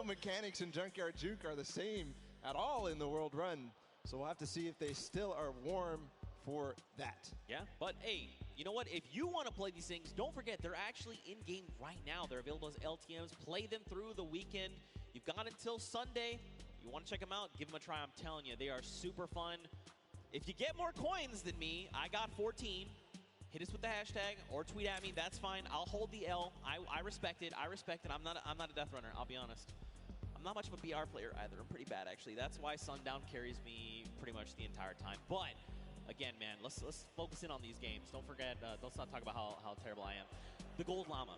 mechanics in Junkyard Juke are the same at all in the World Run. So we'll have to see if they still are warm for that. Yeah, but hey, you know what? If you want to play these things, don't forget they're actually in-game right now. They're available as LTMs. Play them through the weekend. You've got until Sunday. You want to check them out, give them a try. I'm telling you, they are super fun. If you get more coins than me, I got 14. Hit us with the hashtag or tweet at me. That's fine. I'll hold the L. I respect it. I respect it. I'm not a death runner. I'll be honest. I'm not much of a BR player either. I'm pretty bad, actually. That's why Sundown carries me pretty much the entire time. But again, man, let's focus in on these games. Don't forget. Let's not talk about how terrible I am. The Gold Llama.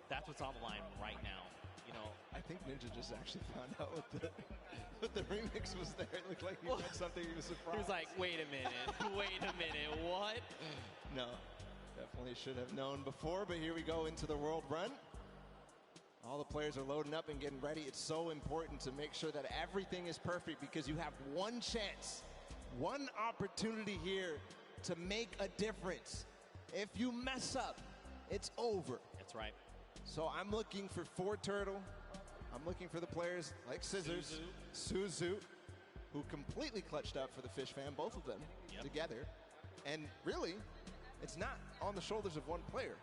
That's what's on the line right now. You know, I think Ninja just actually found out what the remix was there. It looked like he had something he was surprised. He was like, wait a minute, what? No, definitely should have known before, but here we go into the World Run. All the players are loading up and getting ready. It's so important to make sure that everything is perfect because you have one chance, one opportunity here to make a difference. If you mess up, it's over. That's right. So I'm looking for 4Turtle. I'm looking for the players like Scissors, Suzu, who completely clutched up for the Fish Fam, both of them together. And really, it's not on the shoulders of one player.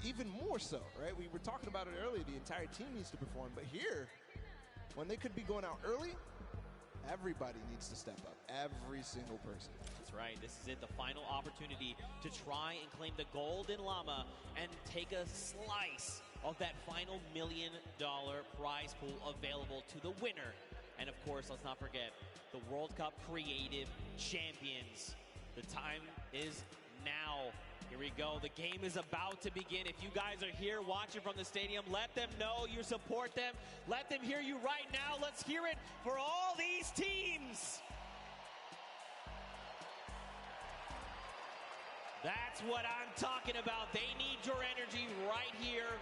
Even more so, right? We were talking about it earlier. The entire team needs to perform. But here, when they could be going out early, Everybody needs to step up. Every single person. That's right. This is it. The final opportunity to try and claim the golden llama and take a slice of that final $1 million prize pool available to the winner. And of course, let's not forget the World Cup Creative Champions. The time is now. Here we go. The game is about to begin. If you guys are here watching from the stadium, let them know you support them. Let them hear you right now. Let's hear it for all these teams. That's what I'm talking about. They need your energy right here,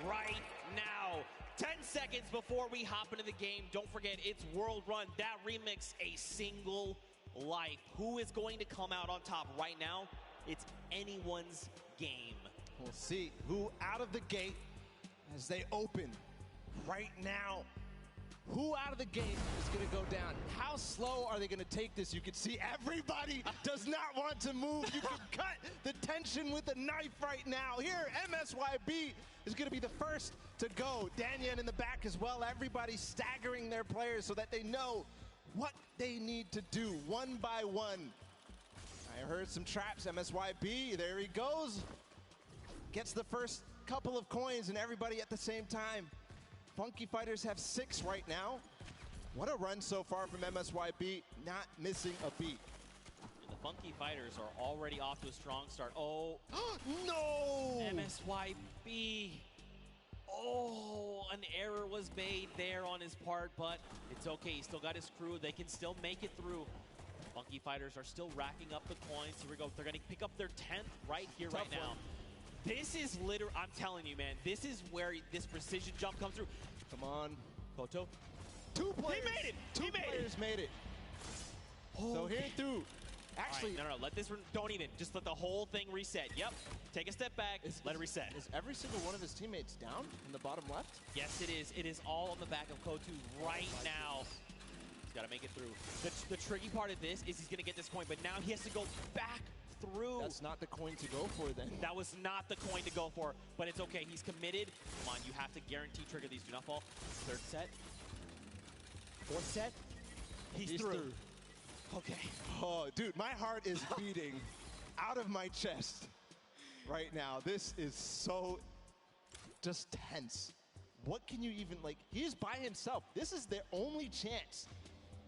right now. 10 seconds before we hop into the game, don't forget, it's World Run. That remix, A Single Life. Who is going to come out on top right now? It's anyone's game. We'll see who out of the gate as they open right now. Who out of the gate is going to go down? How slow are they going to take this? You can see everybody does not want to move. You can cut the tension with a knife right now. Here, MSYB is going to be the first to go. Danyan in the back as well. Everybody staggering their players so that they know what they need to do one by one. I heard some traps. MSYB, there he goes. Gets the first couple of coins and everybody at the same time. Funky Fighters have 6 right now. What a run so far from MSYB, not missing a beat. And the Funky Fighters are already off to a strong start. Oh, no! MSYB. Oh, an error was made there on his part, but it's okay. He still got his crew. They can still make it through. Funky Fighters are still racking up the coins. Here we go. They're going to pick up their 10th right here, right now. This is literally, I'm telling you, man, this is where this precision jump comes through. Come on. Koto. 2 players. He made it. Two players made it. So here through. Actually, right, no, let this, don't even. Just let the whole thing reset. Yep. Take a step back. Let it reset. Is every single one of his teammates down in the bottom left? Yes, it is. It is all on the back of Kotu right now. He's got to make it through. The tricky part of this is he's going to get this coin, but now he has to go back through. That's not the coin to go for then. That was not the coin to go for, but it's okay. He's committed. Come on, you have to guarantee trigger these. Do not fall. 3rd set. 4th set. He's through. Okay. Oh, dude, my heart is beating out of my chest right now. This is so just tense. What can you even, like, he's by himself. This is their only chance.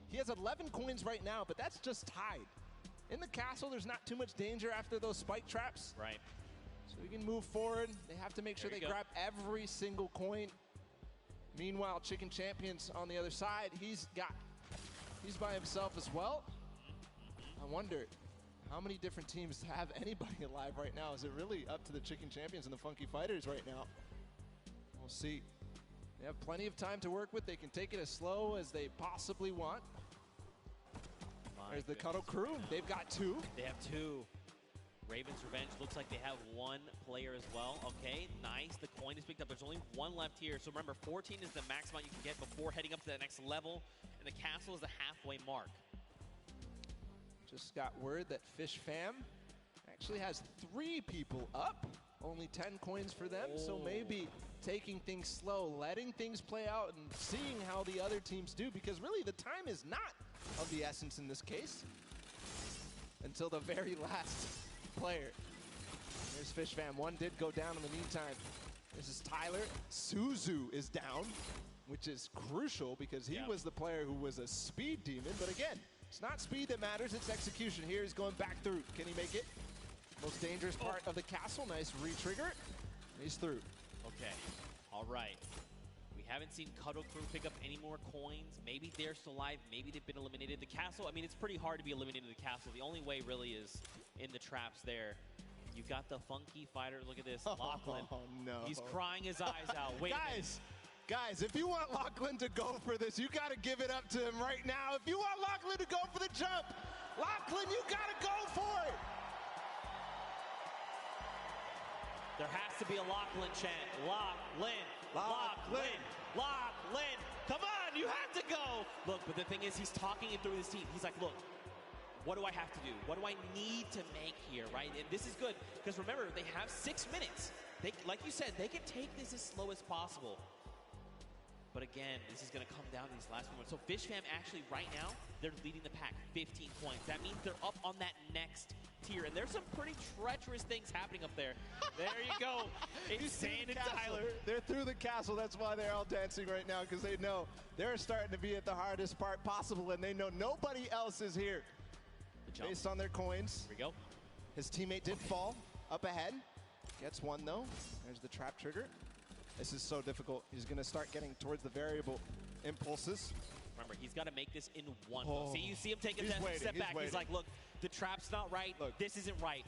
He has 11 coins right now, but that's just tied. In the castle, there's not too much danger after those spike traps. Right. So we can move forward. They have to make sure they grab every single coin. Meanwhile, Chicken Champions on the other side, he's by himself as well. I wonder how many different teams have anybody alive right now. Is it really up to the Chicken Champions and the Funky Fighters right now? We'll see. They have plenty of time to work with. They can take it as slow as they possibly want. There's the Cuddle crew. They've got 2. They have 2. Raven's Revenge looks like they have 1 player as well. Okay, nice. The coin is picked up. There's only 1 left here. So remember, 14 is the max amount you can get before heading up to that next level. And the castle is the halfway mark. Just got word that Fish Fam actually has 3 people up. Only 10 coins for them. So maybe taking things slow, letting things play out, and seeing how the other teams do. Because really, the time is not of the essence in this case until the very last player. There's Fish Fam. 1 did go down in the meantime. This is Tyler. Suzu is down, which is crucial because he was the player who was a speed demon. But again, it's not speed that matters, it's execution. Here he's going back through. Can he make it? Most dangerous part of the castle. Nice re-trigger. He's through. Okay. All right. We haven't seen Cuddle Crew pick up any more coins. Maybe they're still alive. Maybe they've been eliminated. The castle, I mean, it's pretty hard to be eliminated in the castle. The only way really is in the traps there. You've got the Funky Fighter. Look at this. Lachlan. Oh, no. He's crying his eyes out. Wait Guys, if you want Lachlan to go for this, you got to give it up to him right now. If you want Lachlan to go for the jump, Lachlan, you got to go for it. There has to be a Lachlan chant. Lachlan, Lachlan, Lachlan. Come on, you have to go. Look, but the thing is, he's talking it through his team. He's like, look, what do I have to do? What do I need to make here, right? And this is good, because remember, they have 6 minutes. They, like you said, they can take this as slow as possible. But again, this is going to come down to these last moments. So Fish Fam actually right now, they're leading the pack 15 points. That means they're up on that next tier. And there's some pretty treacherous things happening up there. There you go. It's Zan and Tyler. They're through the castle. That's why they're all dancing right now, because they know they're starting to be at the hardest part possible, and they know nobody else is here. Based on their coins. Here we go. His teammate did fall up ahead. Gets one, though. There's the trap trigger. This is so difficult. He's going to start getting towards the variable impulses. Remember, he's got to make this in one. See, you see him take a step back. He's like, look, the trap's not right. Look, this isn't right.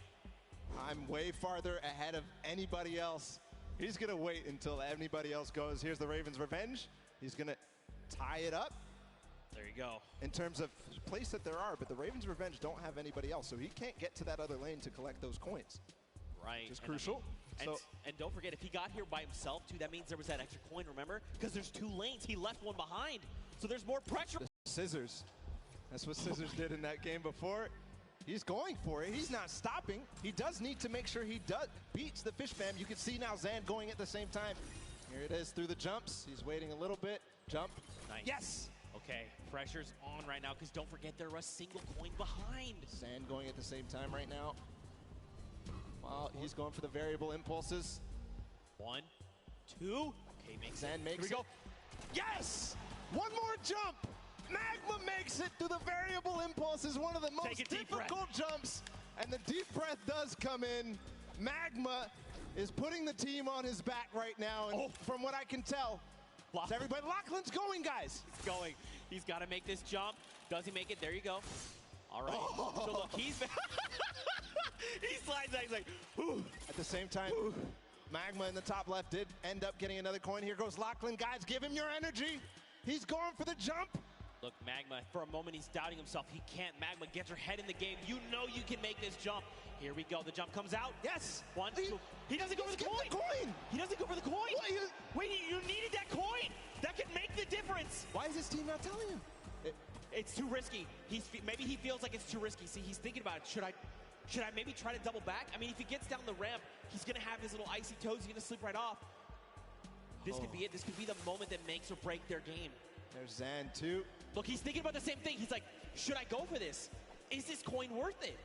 I'm way farther ahead of anybody else. He's going to wait until anybody else goes. Here's the Ravens' revenge. He's going to tie it up. There you go. In terms of place that there are, but the Ravens' revenge don't have anybody else, so he can't get to that other lane to collect those coins. Right. Which is crucial. And don't forget, if he got here by himself, too, that means there was that extra coin, remember? Because there's 2 lanes. He left one behind. So there's more pressure. The Scissors. That's what Scissors did in that game before. He's going for it. He's not stopping. He does need to make sure he beats the Fish Fam. You can see now Zan going at the same time. Here it is through the jumps. He's waiting a little bit. Jump. Nice. Yes! Okay, pressure's on right now, because don't forget, they're a single coin behind. Zan going at the same time right now. Well, he's going for the variable impulses. 1, 2. Okay, makes Zan makes it. Here we go. Yes! One more jump! Magma makes it through the variable impulses, one of the most difficult jumps. And the deep breath does come in. Magma is putting the team on his back right now. And from what I can tell, everybody, Lachlan's going, guys. He's going. He's got to make this jump. Does he make it? There you go. All right. So look, he's he slides out. He's like, whew. At the same time, Magma in the top left did end up getting another coin. Here goes Lachlan. Guys, give him your energy. He's going for the jump. Look, Magma, for a moment, he's doubting himself. He can't. Magma gets her head in the game. You know you can make this jump. Here we go. The jump comes out. Yes. 1, 2. He doesn't go for the coin. He doesn't go for the coin. Wait, you needed that coin. That could make the difference. Why is his team not telling him? It's too risky. Maybe he feels like it's too risky. See, he's thinking about it. Should I maybe try to double back? I mean, if he gets down the ramp, he's going to have his little icy toes. He's going to slip right off. This could be it. This could be the moment that makes or break their game. There's Zan, too. Look, he's thinking about the same thing. He's like, should I go for this? Is this coin worth it?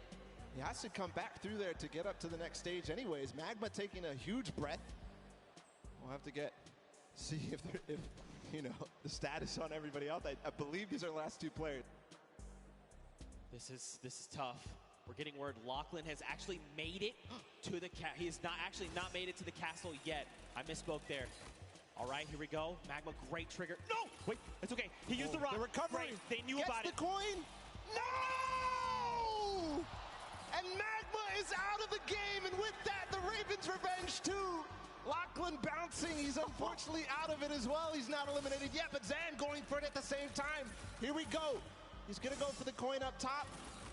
He has to come back through there to get up to the next stage anyways. Magma taking a huge breath. We'll have to see if you know, the status on everybody else. I believe these are the last 2 players. This is tough. We're getting word Lachlan has actually made it to the he has not made it to the castle yet. I misspoke there. All right, here we go. Magma, great trigger. No! Wait, it's okay. He used the rock. The recovery. Right. They knew Gets about the coin. No! And Magma is out of the game, and with that, the Ravens' revenge too. Lachlan bouncing. He's unfortunately out of it as well. He's not eliminated yet, but Zan going for it at the same time. Here we go. He's going to go for the coin up top.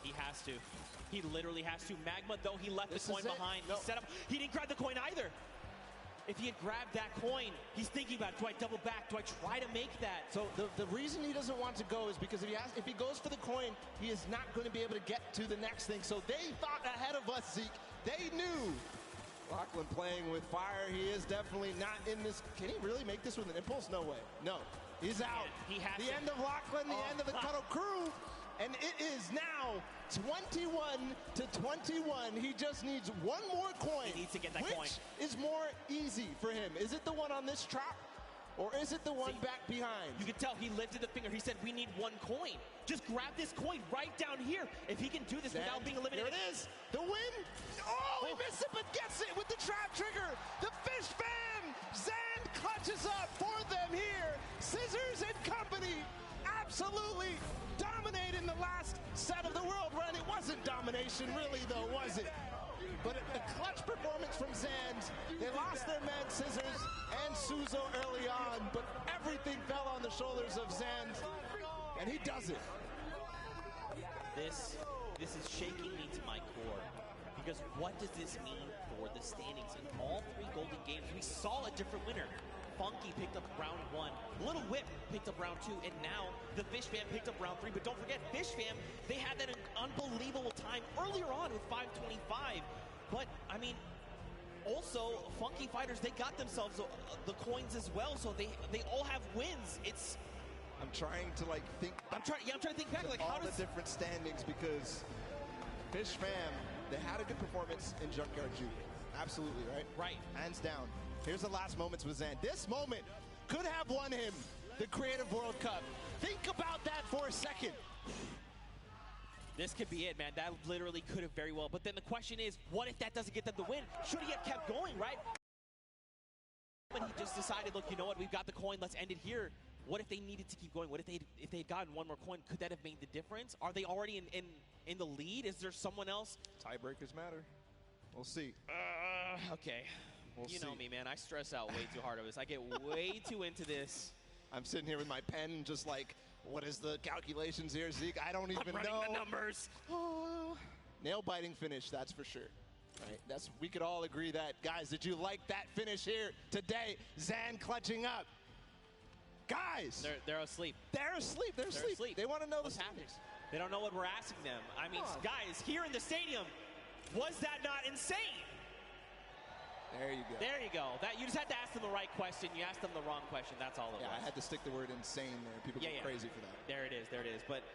He has to. He literally has to. Magma, though, he left the coin behind. He set up. He didn't grab the coin either. If he had grabbed that coin, he's thinking about, do I double back? Do I try to make that? So the reason he doesn't want to go is because if he goes for the coin, he is not going to be able to get to the next thing. So they thought ahead of us, Zeke. They knew. Lachlan playing with fire. He is definitely not in this. Can he really make this with an impulse? No way. No. He's out. He has the end of Lachlan, the end of the Cuddle crew. And it is now 21-21. He just needs one more coin. He needs to get that coin. Which is more easy for him? Is it the one on this trap? Or is it the one back behind? You can tell he lifted the finger. He said, we need one coin. Just grab this coin right down here. If he can do this without being eliminated. Here it is. The win. Oh, he missed it, but gets it with the trap trigger. The Fish Fam. Zan clutches up for them here. Scissors and company absolutely dominated in the last set of the world run. It wasn't domination really, though, was it? But a clutch performance from Zand. They lost their man Scissors and Suzo early on, but everything fell on the shoulders of Zand, and he does it. This is shaking me to my core, because what does this mean for the standings? In all 3 Golden Games, we saw a different winner. Funky picked up round 1, Little Whip picked up round 2, and now the Fish Fam picked up round 3. But don't forget, Fish Fam, they had that unbelievable time earlier on with 5:25. But, I mean, also, Funky Fighters, they got themselves the coins as well, so they all have wins. It's... I'm trying to like think. I'm trying to think back, like all how does the different standings, because Fish Fam, they had a good performance in Junkyard Juke. Absolutely, right? Right. Hands down. Here's the last moments with Zan. This moment could have won him the Creative World Cup. Think about that for a second. This could be it, man. That literally could have very well. But then the question is, what if that doesn't get them the win? Should he have kept going, right? But he just decided, look, you know what? We've got the coin. Let's end it here. What if they needed to keep going? What if they'd gotten one more coin? Could that have made the difference? Are they already in the lead? Is there someone else? Tiebreakers matter. We'll see. Okay. We'll you see. know me, man. I stress out way too hard over this. I get way too into this. I'm sitting here with my pen, just like, what is the calculations here, Zeke? I don't even know. I'm running the numbers. Nail-biting finish, that's for sure. Right? We could all agree that. Guys, did you like that finish here today? Zan clutching up. Guys! They're asleep. They're asleep. They're asleep. They want to know what's the happening. They don't know what we're asking them. I mean, guys, here in the stadium, was that not insane? There you go. There you go. You just had to ask them the right question. You asked them the wrong question. That's all it was. I had to stick the word insane there. People get crazy for that. There it is. There it is. But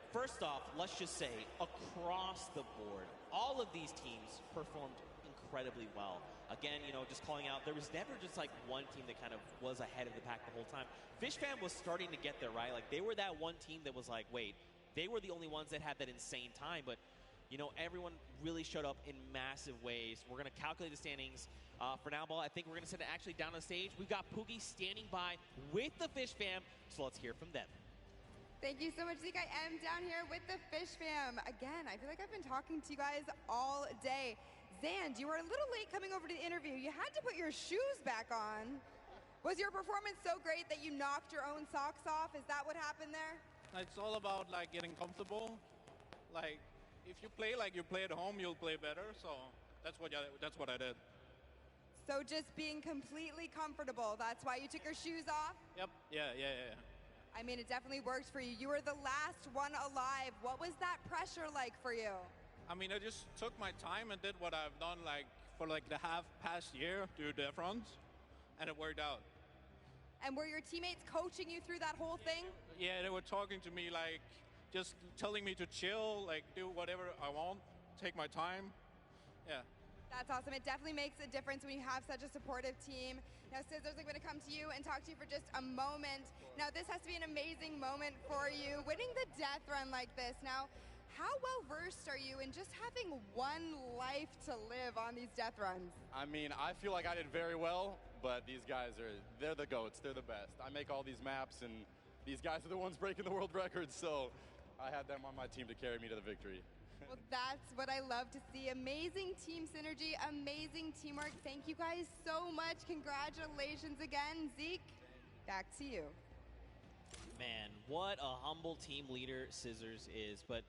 first off, let's just say, across the board, all of these teams performed incredibly well. Again, you know, just calling out, there was never just like one team that kind of was ahead of the pack the whole time. Fish Fam was starting to get there, right? Like, they were that one team that was like, wait, they were the only ones that had that insane time. But, you know, everyone really showed up in massive ways. We're going to calculate the standings. For now, Ball, I think we're going to send it actually down on the stage. We've got Poogie standing by with the Fish Fam, so let's hear from them. Thank you so much, Zeke. I am down here with the Fish Fam. Again, I feel like I've been talking to you guys all day. Zand, you were a little late coming over to the interview. You had to put your shoes back on. Was your performance so great that you knocked your own socks off? Is that what happened there? It's all about like getting comfortable. Like, if you play like you play at home, you'll play better. So that's what I did. So just being completely comfortable, that's why you took your shoes off? Yep, yeah. I mean, it definitely worked for you. You were the last one alive. What was that pressure like for you? I mean, I just took my time and did what I've done like for like the past year, do different, and it worked out. And were your teammates coaching you through that whole thing? Yeah, they were talking to me like, just telling me to chill, like do whatever I want, take my time, yeah. That's awesome. It definitely makes a difference when you have such a supportive team. Now, Scissors, I'm going to come to you and talk to you for just a moment. Now, this has to be an amazing moment for you, winning the death run like this. Now, how well versed are you in just having one life to live on these death runs? I mean, I feel like I did very well, but these guys they're the GOATs, they're the best. I make all these maps, and these guys are the ones breaking the world records, so I had them on my team to carry me to the victory. Well, that's what I love to see. Amazing team synergy, amazing teamwork. Thank you guys so much. Congratulations again. Zeke, back to you. Man, what a humble team leader Scissors is. But,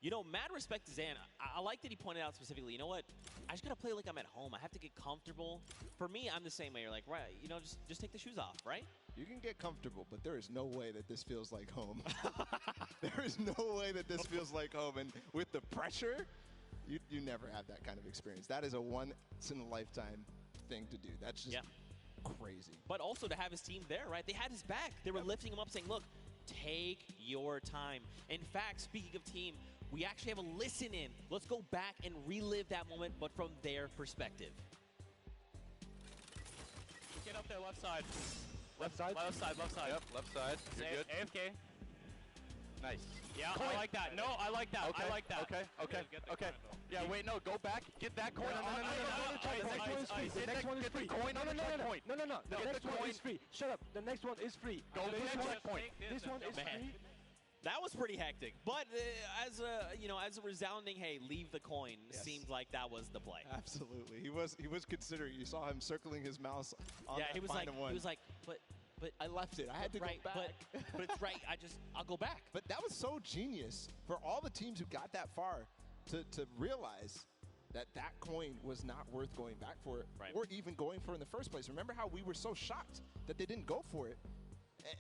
you know, mad respect to Zan. I like that he pointed out specifically, you know what? I just got to play like I'm at home. I have to get comfortable. For me, I'm the same way. You're like, right, you know, just take the shoes off, right? You can get comfortable, but there is no way that this feels like home. There is no way that this feels like home. And with the pressure, you never have that kind of experience. That is a once-in-a-lifetime thing to do. That's just crazy. But also to have his team there, right? They had his back. They were lifting him up saying, look, take your time. In fact, speaking of team, we actually have a listen-in. Let's go back and relive that moment, but from their perspective. Get up there, left side. Left side? Left side, left side. Yep, left side. You're good. AFK. Nice. Yeah, I like that. No, I like that. Okay. I like that. Okay. Yeah, wait, no, go back. Get that coin. The next one is free. No. The next one is free. Shut up. The next one is free. Go to the checkpoint. This one is free. That was pretty hectic, but as a resounding, hey, leave the coin, seemed like that was the play. Absolutely, he was considering. You saw him circling his mouse on that final one. He was like, but I left it. I had to go back. But it's right. I'll go back. But that was so genius for all the teams who got that far to realize that coin was not worth going back for, or even going for in the first place. Remember how we were so shocked that they didn't go for it?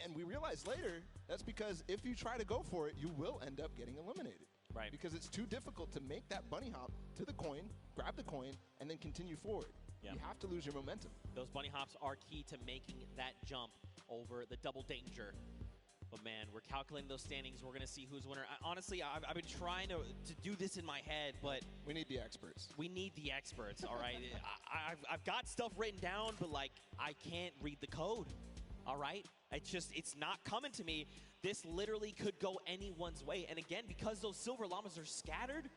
And we realized later that's because if you try to go for it, you will end up getting eliminated. Right. Because it's too difficult to make that bunny hop to the coin, grab the coin, and then continue forward. Yeah. You have to lose your momentum. Those bunny hops are key to making that jump over the double danger. But man, we're calculating those standings. We're going to see who's winner. Honestly, I've been trying to do this in my head, but we need the experts. We need the experts. All right, I've got stuff written down, but like I can't read the code. All right, it's not coming to me. This literally could go anyone's way. And again, because those silver llamas are scattered,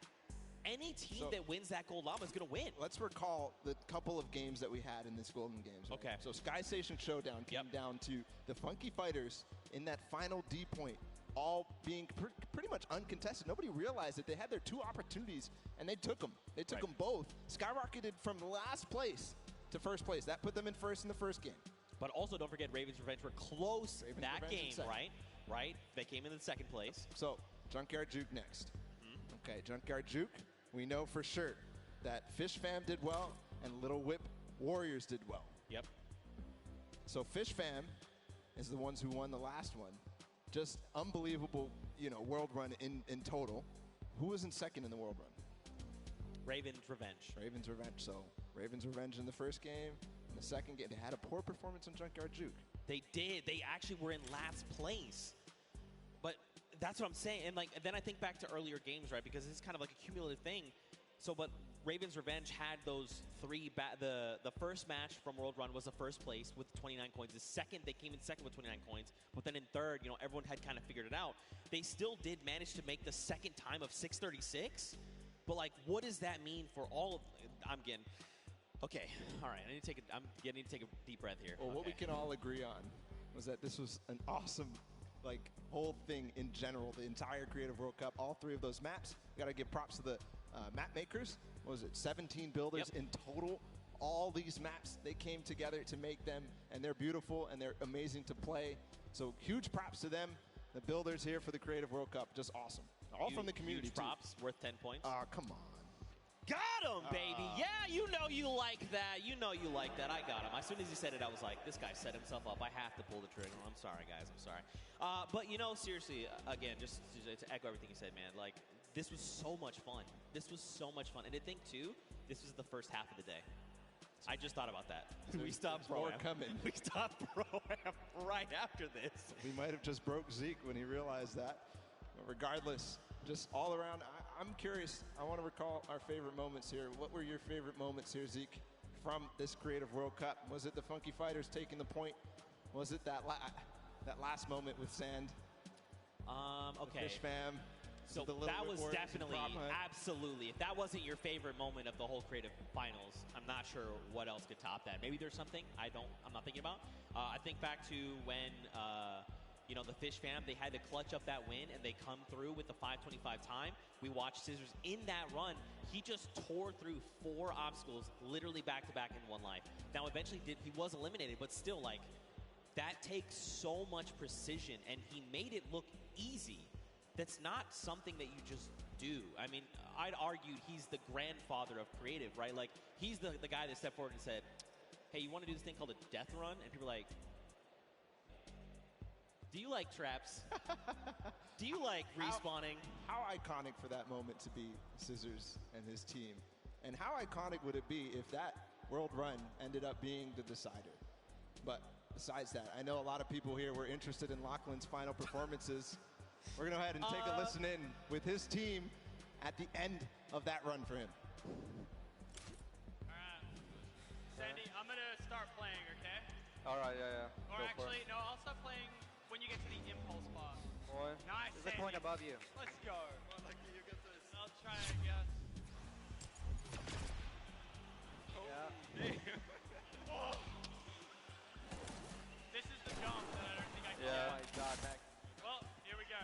any team that wins that gold llama is going to win. Let's recall the couple of games that we had in this Golden Games. Right? Okay. So Sky Station Showdown came down to the Funky Fighters in that final D point, all being pretty much uncontested. Nobody realized that they had their 2 opportunities, and they took them. They took them both. Skyrocketed from last place to first place. That put them in first in the first game. But also, don't forget, Ravens Revenge were close Ravens that Revenge game, right? Right? They came in the second place. So, Junkyard Juke next. Okay, Junkyard Juke. We know for sure that Fish Fam did well and Little Whip Warriors did well. Yep. So Fish Fam is the ones who won the last one. Just unbelievable, world run in total. Who was in second in the world run? Ravens Revenge. Ravens Revenge. So Ravens Revenge in the first game. In the second game, they had a poor performance on Junkyard Juke. They did. They actually were in last place. But that's what I'm saying. And then I think back to earlier games, right? Because this is kind of like a cumulative thing. So, but Ravens Revenge had those 3. The first match from World Run was the first place with 29 coins. The second, they came in second with 29 coins. But then in third, everyone had kind of figured it out. They still did manage to make the second time of 636. But what does that mean for all of? I'm getting. Okay, all right. I need to take a deep breath here. Well, what we can all agree on was that this was an awesome, whole thing in general. The entire Creative World Cup, all 3 of those maps. We got to give props to the map makers. What was it? 17 builders in total. All these maps, they came together to make them, and they're beautiful and they're amazing to play. So huge props to them, the builders here for the Creative World Cup. Just awesome. All from the community. Huge props, worth 10 points. Come on. Got him, baby. Yeah, you know you like that. You know you like that. I got him. As soon as he said it, I was like, this guy set himself up. I have to pull the trigger. I'm sorry, guys. I'm sorry. But, seriously, again, just to echo everything you said, man, this was so much fun. This was so much fun. And to think, too, this was the first half of the day. I just thought about that. We stopped more Pro-Am. coming. We stopped Pro-Am right after this. We might have just broke Zeke when he realized that. But regardless, just all around, I'm curious. I want to recall our favorite moments here. What were your favorite moments here, Zeke, from this Creative World Cup? Was it the Funky Fighters taking the point? Was it that last moment with Sand? Okay. The Fish Fam? So that was definitely, absolutely. If that wasn't your favorite moment of the whole Creative Finals, I'm not sure what else could top that. Maybe there's something I'm not thinking about. I think back to when, the Fish Fam, they had to clutch up that win, and they come through with the 5:25 time. We watched Scissors in that run. He just tore through 4 obstacles, literally back-to-back in 1 life. Now, eventually, he was eliminated, but still, that takes so much precision, and he made it look easy. That's not something that you just do. I mean, I'd argue he's the grandfather of creative, right? He's the guy that stepped forward and said, hey, you want to do this thing called a death run? And people are like, do you like traps? Do you like respawning? How iconic for that moment to be Scissors and his team. And how iconic would it be if that world run ended up being the decider? But besides that, I know a lot of people here were interested in Lachlan's final performances. We're going to go ahead and take a listen in with his team at the end of that run for him. All right. Sandy, I'm going to start playing, okay? All right, yeah. Or actually, no, I'll start playing when you get to the impulse bar. Boy, Nice, there's a Sandy. point above you. Let's go. Well, lucky you get this. I'll try, I guess. Yeah. Oh. This is the jump that I don't think I can Yeah. do. Oh my God, Mac. Well, here we go.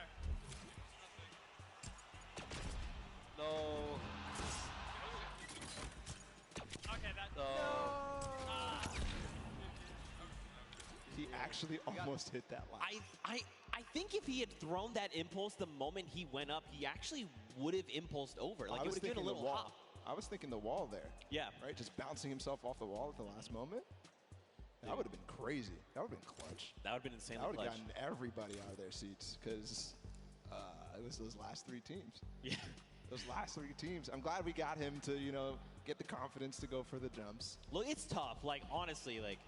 No. Okay, that's... No. He actually almost hit that line. I think if he had thrown that impulse the moment he went up, he actually would have impulsed over. It would have given a little hop. I was thinking the wall there. Yeah. Right? Just bouncing himself off the wall at the last moment. That would have been crazy. That would have been clutch. That would have been insanely clutch. That would clutch. have gotten everybody out of their seats because it was those last 3 teams. Yeah. Those last 3 teams. I'm glad we got him to, get the confidence to go for the jumps. Look, it's tough. Like, honestly, like,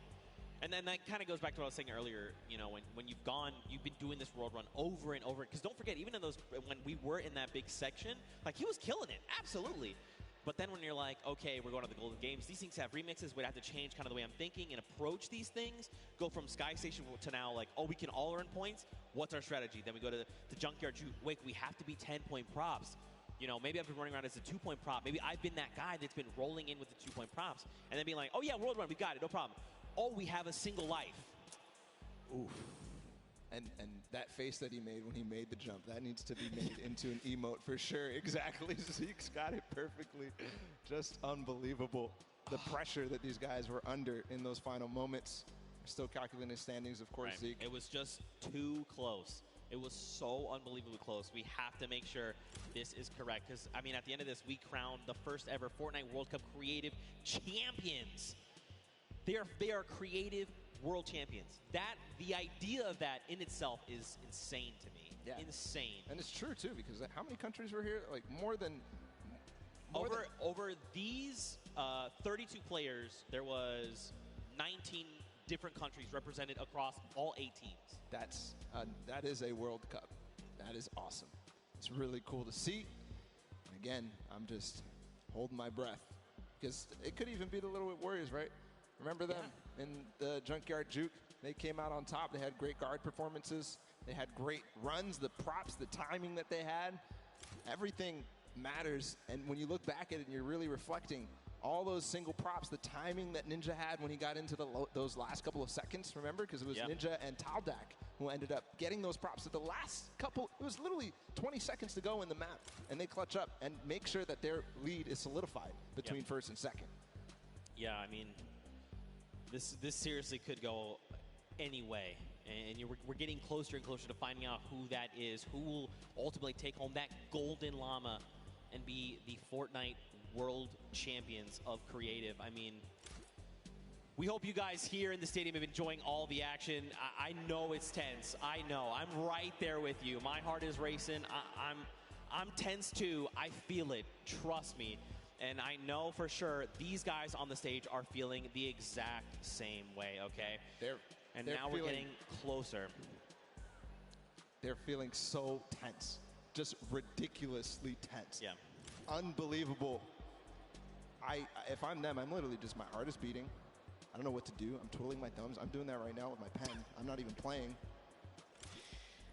and then that kind of goes back to what I was saying earlier. You know, when you've been doing this world run over and over. Because don't forget, even in those, when we were in that big section, like, he was killing it. Absolutely. But then when you're like, okay, we're going to the Golden Games, these things have remixes. We'd have to change kind of the way I'm thinking and approach these things. Go from Sky Station to now, like, oh, we can all earn points. What's our strategy? Then we go to Junkyard Juke. Wait, we have to be 10-point props. You know, maybe I've been running around as a 2-point prop. Maybe I've been that guy that's been rolling in with the 2-point props. And then being like, oh, yeah, world run, we got it, no problem. Oh, we have a single life. Oof. And that face that he made when he made the jump, that needs to be made into an emote for sure. Exactly. Zeke's got it perfectly. Just unbelievable. The pressure that these guys were under in those final moments. Still calculating his standings, of course, Zeke. It was just too close. It was so unbelievably close. We have to make sure this is correct. Because, I mean, at the end of this, we crowned the first ever Fortnite World Cup Creative Champions. They are creative world champions. The idea of that in itself is insane to me. Yeah. Insane. And it's true, too, because how many countries were here? Like, more than over these 32 players, there was 19 different countries represented across all 8 teams. That is a World Cup. That is awesome. It's really cool to see. And again, I'm just holding my breath because it could even be the Little Whip Warriors, right? Remember them in the Junkyard Juke? They came out on top. They had great guard performances. They had great runs, the props, the timing that they had. Everything matters. And when you look back at it and you're really reflecting, all those single props, the timing that Ninja had when he got into those last couple of seconds, remember? Because it was Ninja and Taldak who ended up getting those props at the last couple. It was literally 20 seconds to go in the map. And they clutch up and make sure that their lead is solidified between first and second. Yeah, I mean, this seriously could go any way. And we're getting closer and closer to finding out who that is, who will ultimately take home that golden llama and be the Fortnite World Champions of Creative. I mean, we hope you guys here in the stadium have been enjoying all the action. I know it's tense. I know. I'm right there with you. My heart is racing. I'm tense too. I feel it. Trust me. And I know for sure these guys on the stage are feeling the exact same way, okay? Now we're getting closer. They're feeling so tense. Just ridiculously tense. Yeah. Unbelievable. If I'm them, I'm literally just, my heart is beating. I don't know what to do. I'm twiddling my thumbs. I'm doing that right now with my pen. I'm not even playing.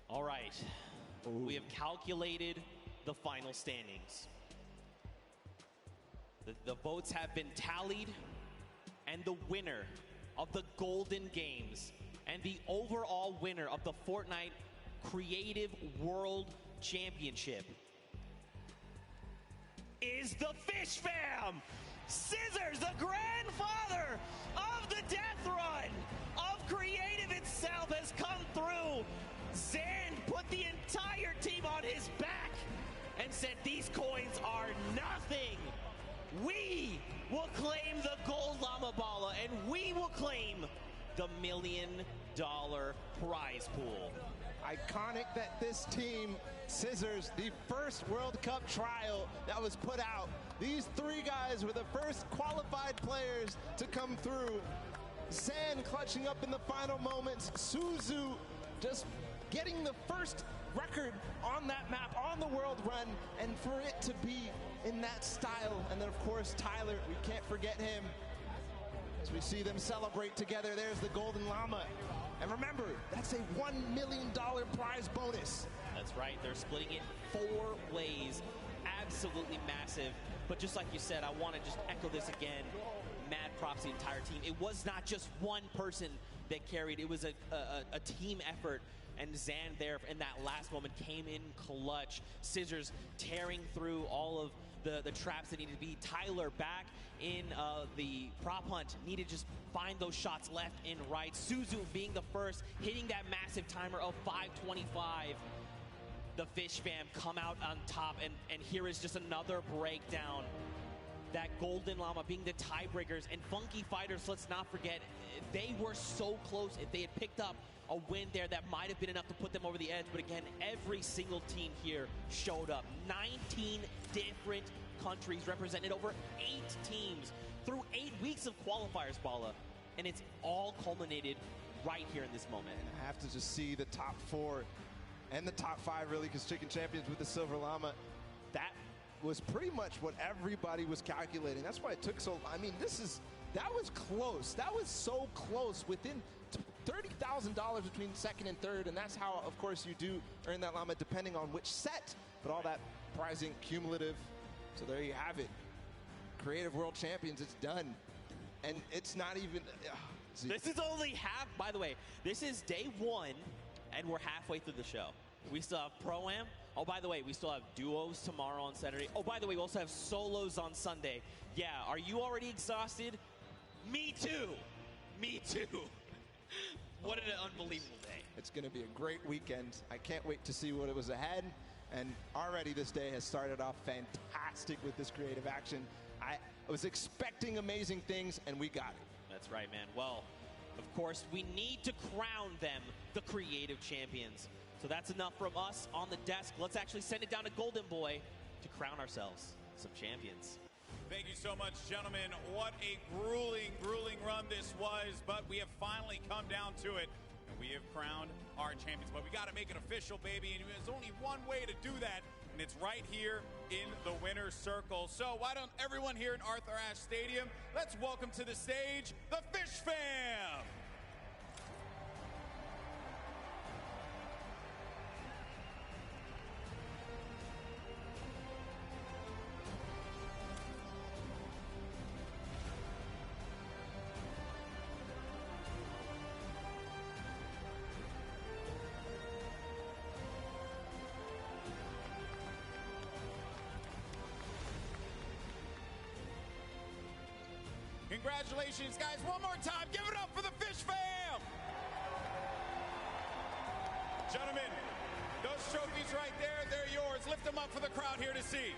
All right. Ooh. We have calculated the final standings. The votes have been tallied, and the winner of the Golden Games and the overall winner of the Fortnite Creative World Championship is the Fish Fam! Scissors, the grandfather of the death run of Creative itself, has come through. Zan put the entire team on his back and said these coins are nothing. We will claim the gold llama balla, and we will claim the $1 million prize pool. Iconic that this team, Scissors, the first World Cup trial that was put out. These 3 guys were the first qualified players to come through. Zan clutching up in the final moments. Suzu just getting the first record on that map, on the world run, and for it to be in that style. And then, of course, Tyler, we can't forget him. As we see them celebrate together, there's the Golden Llama. And remember, that's a $1 million prize bonus. That's right. They're splitting it 4 ways. Absolutely massive. But just like you said, I want to just echo this again. Mad props to the entire team. It was not just one person that carried. It was a team effort. And Zan there in that last moment came in clutch. Scissors tearing through all of the traps that needed to be. Tyler back in the prop hunt. Needed to just find those shots left and right. Suzu being the first, hitting that massive timer of 5:25. The Fish Fam come out on top, and here is just another breakdown that Golden Llama being the tiebreakers, and Funky Fighters, let's not forget, they were so close. If they had picked up a win there, that might have been enough to put them over the edge. But again, every single team here showed up. 19 different countries represented, over 8 teams through 8 weeks of qualifiers, Bala. And it's all culminated right here in this moment. And I have to just see the top 4 and the top 5, really, because Chicken Champions with the Silver Llama, that was pretty much what everybody was calculating. That's why it took so, I mean, that was close. That was so close, within $30,000 between second and third, and that's how, of course, you do earn that llama depending on which set, but all that prizing cumulative. So there you have it. Creative World Champions, it's done. And it's not even... This is only half, by the way, this is day 1, and we're halfway through the show. We still have Pro-Am. Oh, by the way, we still have duos tomorrow on Saturday. Oh, by the way, we also have solos on Sunday. Yeah, are you already exhausted? Me too. Me too. What an unbelievable day. It's going to be a great weekend. I can't wait to see what it was ahead. And already this day has started off fantastic with this creative action. I was expecting amazing things, and we got it. That's right, man. Well, of course, we need to crown them the creative champions. So that's enough from us on the desk. Let's actually send it down to Golden Boy to crown ourselves some champions. Thank you so much, gentlemen. What a grueling, grueling run this was, but we have finally come down to it, and we have crowned our champions. But we got to make it official, baby, and there's only one way to do that, and it's right here in the winner's circle. So why don't everyone here in Arthur Ashe Stadium, let's welcome to the stage the Fish Fam! Congratulations, guys. One more time. Give it up for the Fish Fam. Gentlemen, those trophies right there, they're yours. Lift them up for the crowd here to see.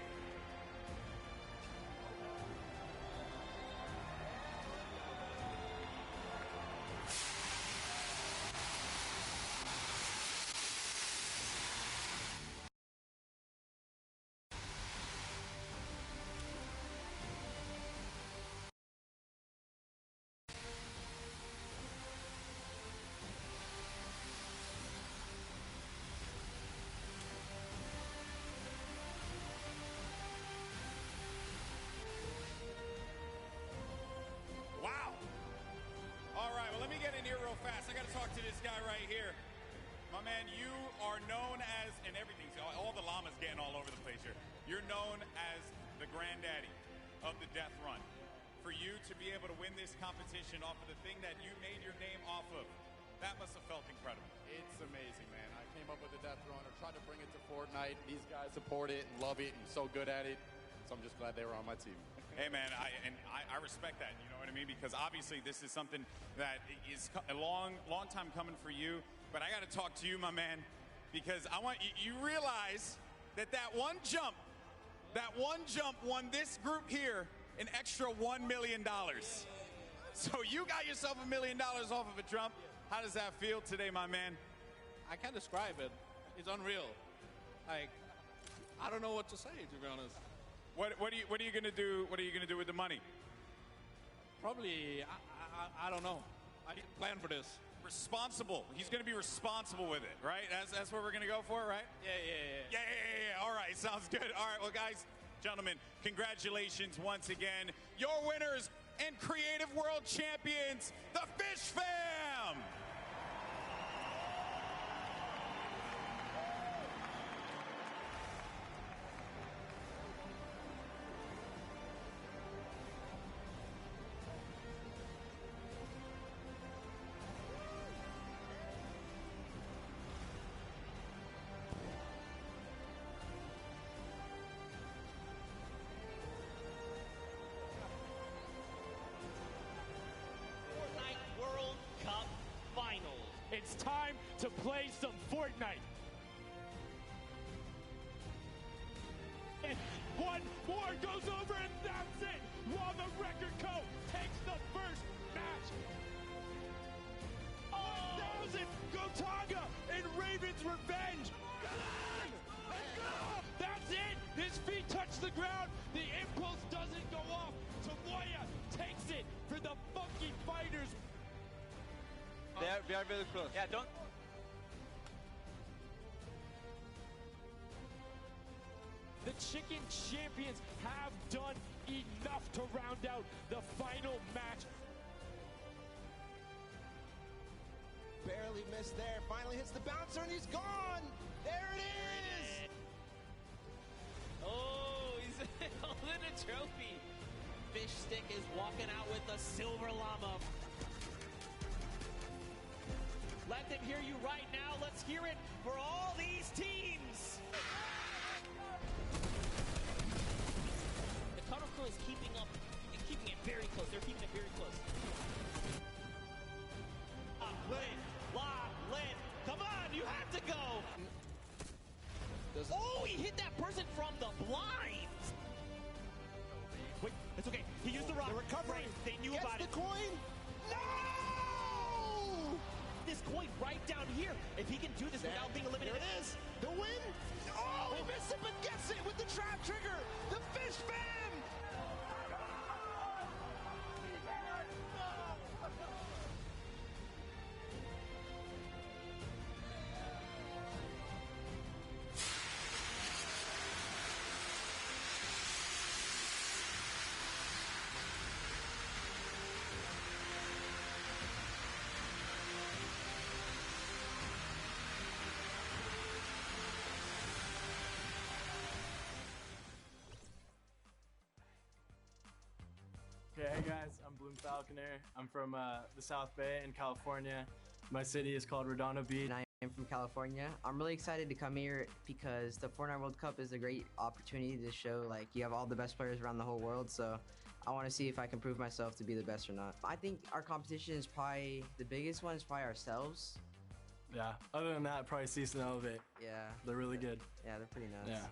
Fast. I got to talk to this guy right here. My man, you are known as, and everything, all the llamas getting all over the place here. You're known as the granddaddy of the Death Run. For you to be able to win this competition off of the thing that you made your name off of, that must have felt incredible. It's amazing, man. I came up with the Death Run. I tried to bring it to Fortnite. These guys support it and love it and so good at it. So I'm just glad they were on my team. Hey, man, I respect that, you know what I mean? Because obviously this is something that is a long time coming for you. But I got to talk to you, my man, because I want you realize that one jump won this group here an extra $1 million. So you got yourself $1 million off of a jump. How does that feel today, my man? I can't describe it. It's unreal. Like, I don't know what to say, to be honest. What are you gonna do? What are you gonna do with the money? Probably, I don't know. I didn't plan for this. Responsible. He's gonna be responsible with it, right? That's what we're gonna go for, right? Yeah. All right, sounds good. All right, well, guys, gentlemen, congratulations once again. Your winners and Creative World Champions, the Fish Fam. It's time to play some Fortnite. One more goes over, and that's it. Lava Record Co. takes the first match. 1,000 Gotaga and Raven's Revenge. That's it. His feet touch the ground. The impulse doesn't go off. Tomoya takes it for the Funky Fighters. We are very close. Yeah, don't. The Chicken Champions have done enough to round out the final match. Barely missed there. Finally hits the bouncer, and he's gone. There it is. Oh, he's holding a trophy. Fish Stick is walking out with the Silver Llama. Let them hear you right now. Let's hear it for all these teams. The Cuddle Crew is keeping it very close. They're keeping it very close. Lin, come on, you have to go. Oh, he hit that person from the blinds. Wait, it's okay. He used the rock. The recovery. They knew Gets about the it. coin. No! This coin right down here. If he can do this without being eliminated. There it is. The win. Oh, he missed it, but gets it with the trap trigger. The Fish Fam. Okay, hey guys, I'm Bloom Falconer. I'm from the South Bay in California. My city is called Redondo Beach. And I am from California. I'm really excited to come here because the Fortnite World Cup is a great opportunity to show like you have all the best players around the whole world. So I want to see if I can prove myself to be the best or not. I think our competition is probably the biggest one is probably ourselves. Yeah, other than that, probably Cease and Elevate. Yeah. They're really good. Yeah, they're pretty nuts. Yeah.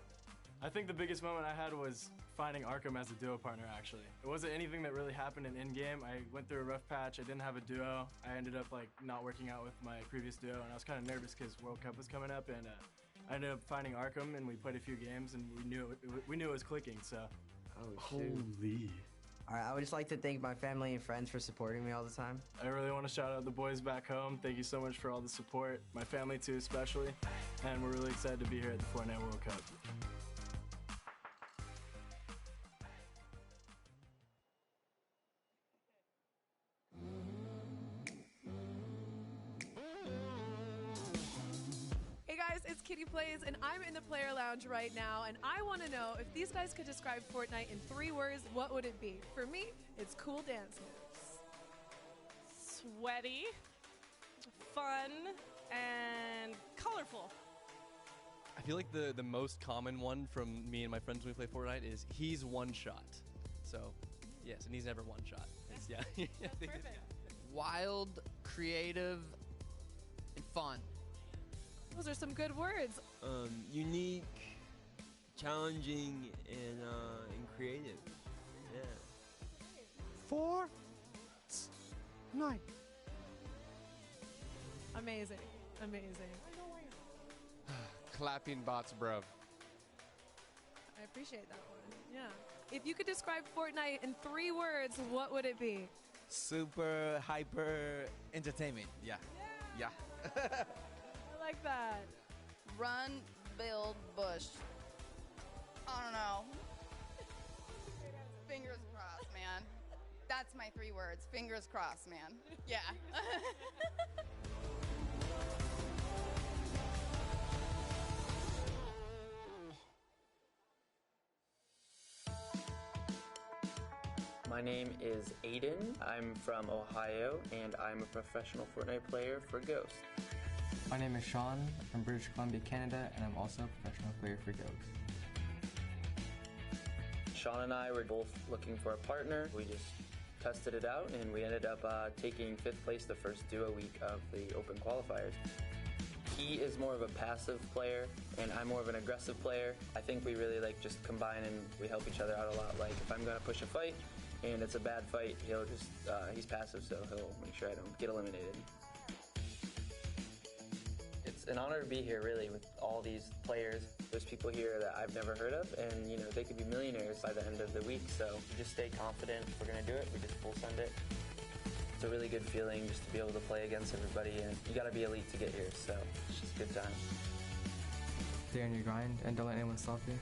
I think the biggest moment I had was finding Arkham as a duo partner, actually. It wasn't anything that really happened in-game. I went through a rough patch. I didn't have a duo. I ended up like not working out with my previous duo, and I was kind of nervous because World Cup was coming up, and I ended up finding Arkham, and we played a few games, and we knew it was clicking, so. Oh, shoot. Holy. All right, I would just like to thank my family and friends for supporting me all the time. I really want to shout out the boys back home. Thank you so much for all the support. My family too, especially. And we're really excited to be here at the Fortnite World Cup. Hey guys, it's Kitty Plays, and I'm in the player lounge right now, and I want to know if these guys could describe Fortnite in 3 words, what would it be? For me, it's cool dance moves. Sweaty, fun, and colorful. I feel like the most common one from me and my friends when we play Fortnite is he's one shot. So, yes, and he's never one shot. It's, yeah. That's perfect. Wild, creative, and fun. Those are some good words. Unique, challenging, and creative. Yeah. Fortnite. Amazing. Amazing. Clapping bots, bruv. I appreciate that one. Yeah. If you could describe Fortnite in 3 words, what would it be? Super hyper entertainment. Yeah. Yeah. I like that. Run, build, bush. I don't know. Fingers crossed, man. That's my 3 words. Fingers crossed, man. Yeah. My name is Aiden. I'm from Ohio, and I'm a professional Fortnite player for Ghost. My name is Sean from British Columbia, Canada, and I'm also a professional player for Ghost. Sean and I were both looking for a partner. We just tested it out, and we ended up taking 5th place the first duo week of the Open qualifiers. He is more of a passive player, and I'm more of an aggressive player. I think we really like just combine and we help each other out a lot. Like if I'm gonna push a fight and it's a bad fight, he'll just, he's passive, so he'll make sure I don't get eliminated. It's an honor to be here, really, with all these players. There's people here that I've never heard of, and you know they could be millionaires by the end of the week. So just stay confident. If we're gonna do it, we just full send it. It's a really good feeling just to be able to play against everybody, and you gotta be elite to get here. So it's just a good time. Stay on your grind and don't let anyone stop you.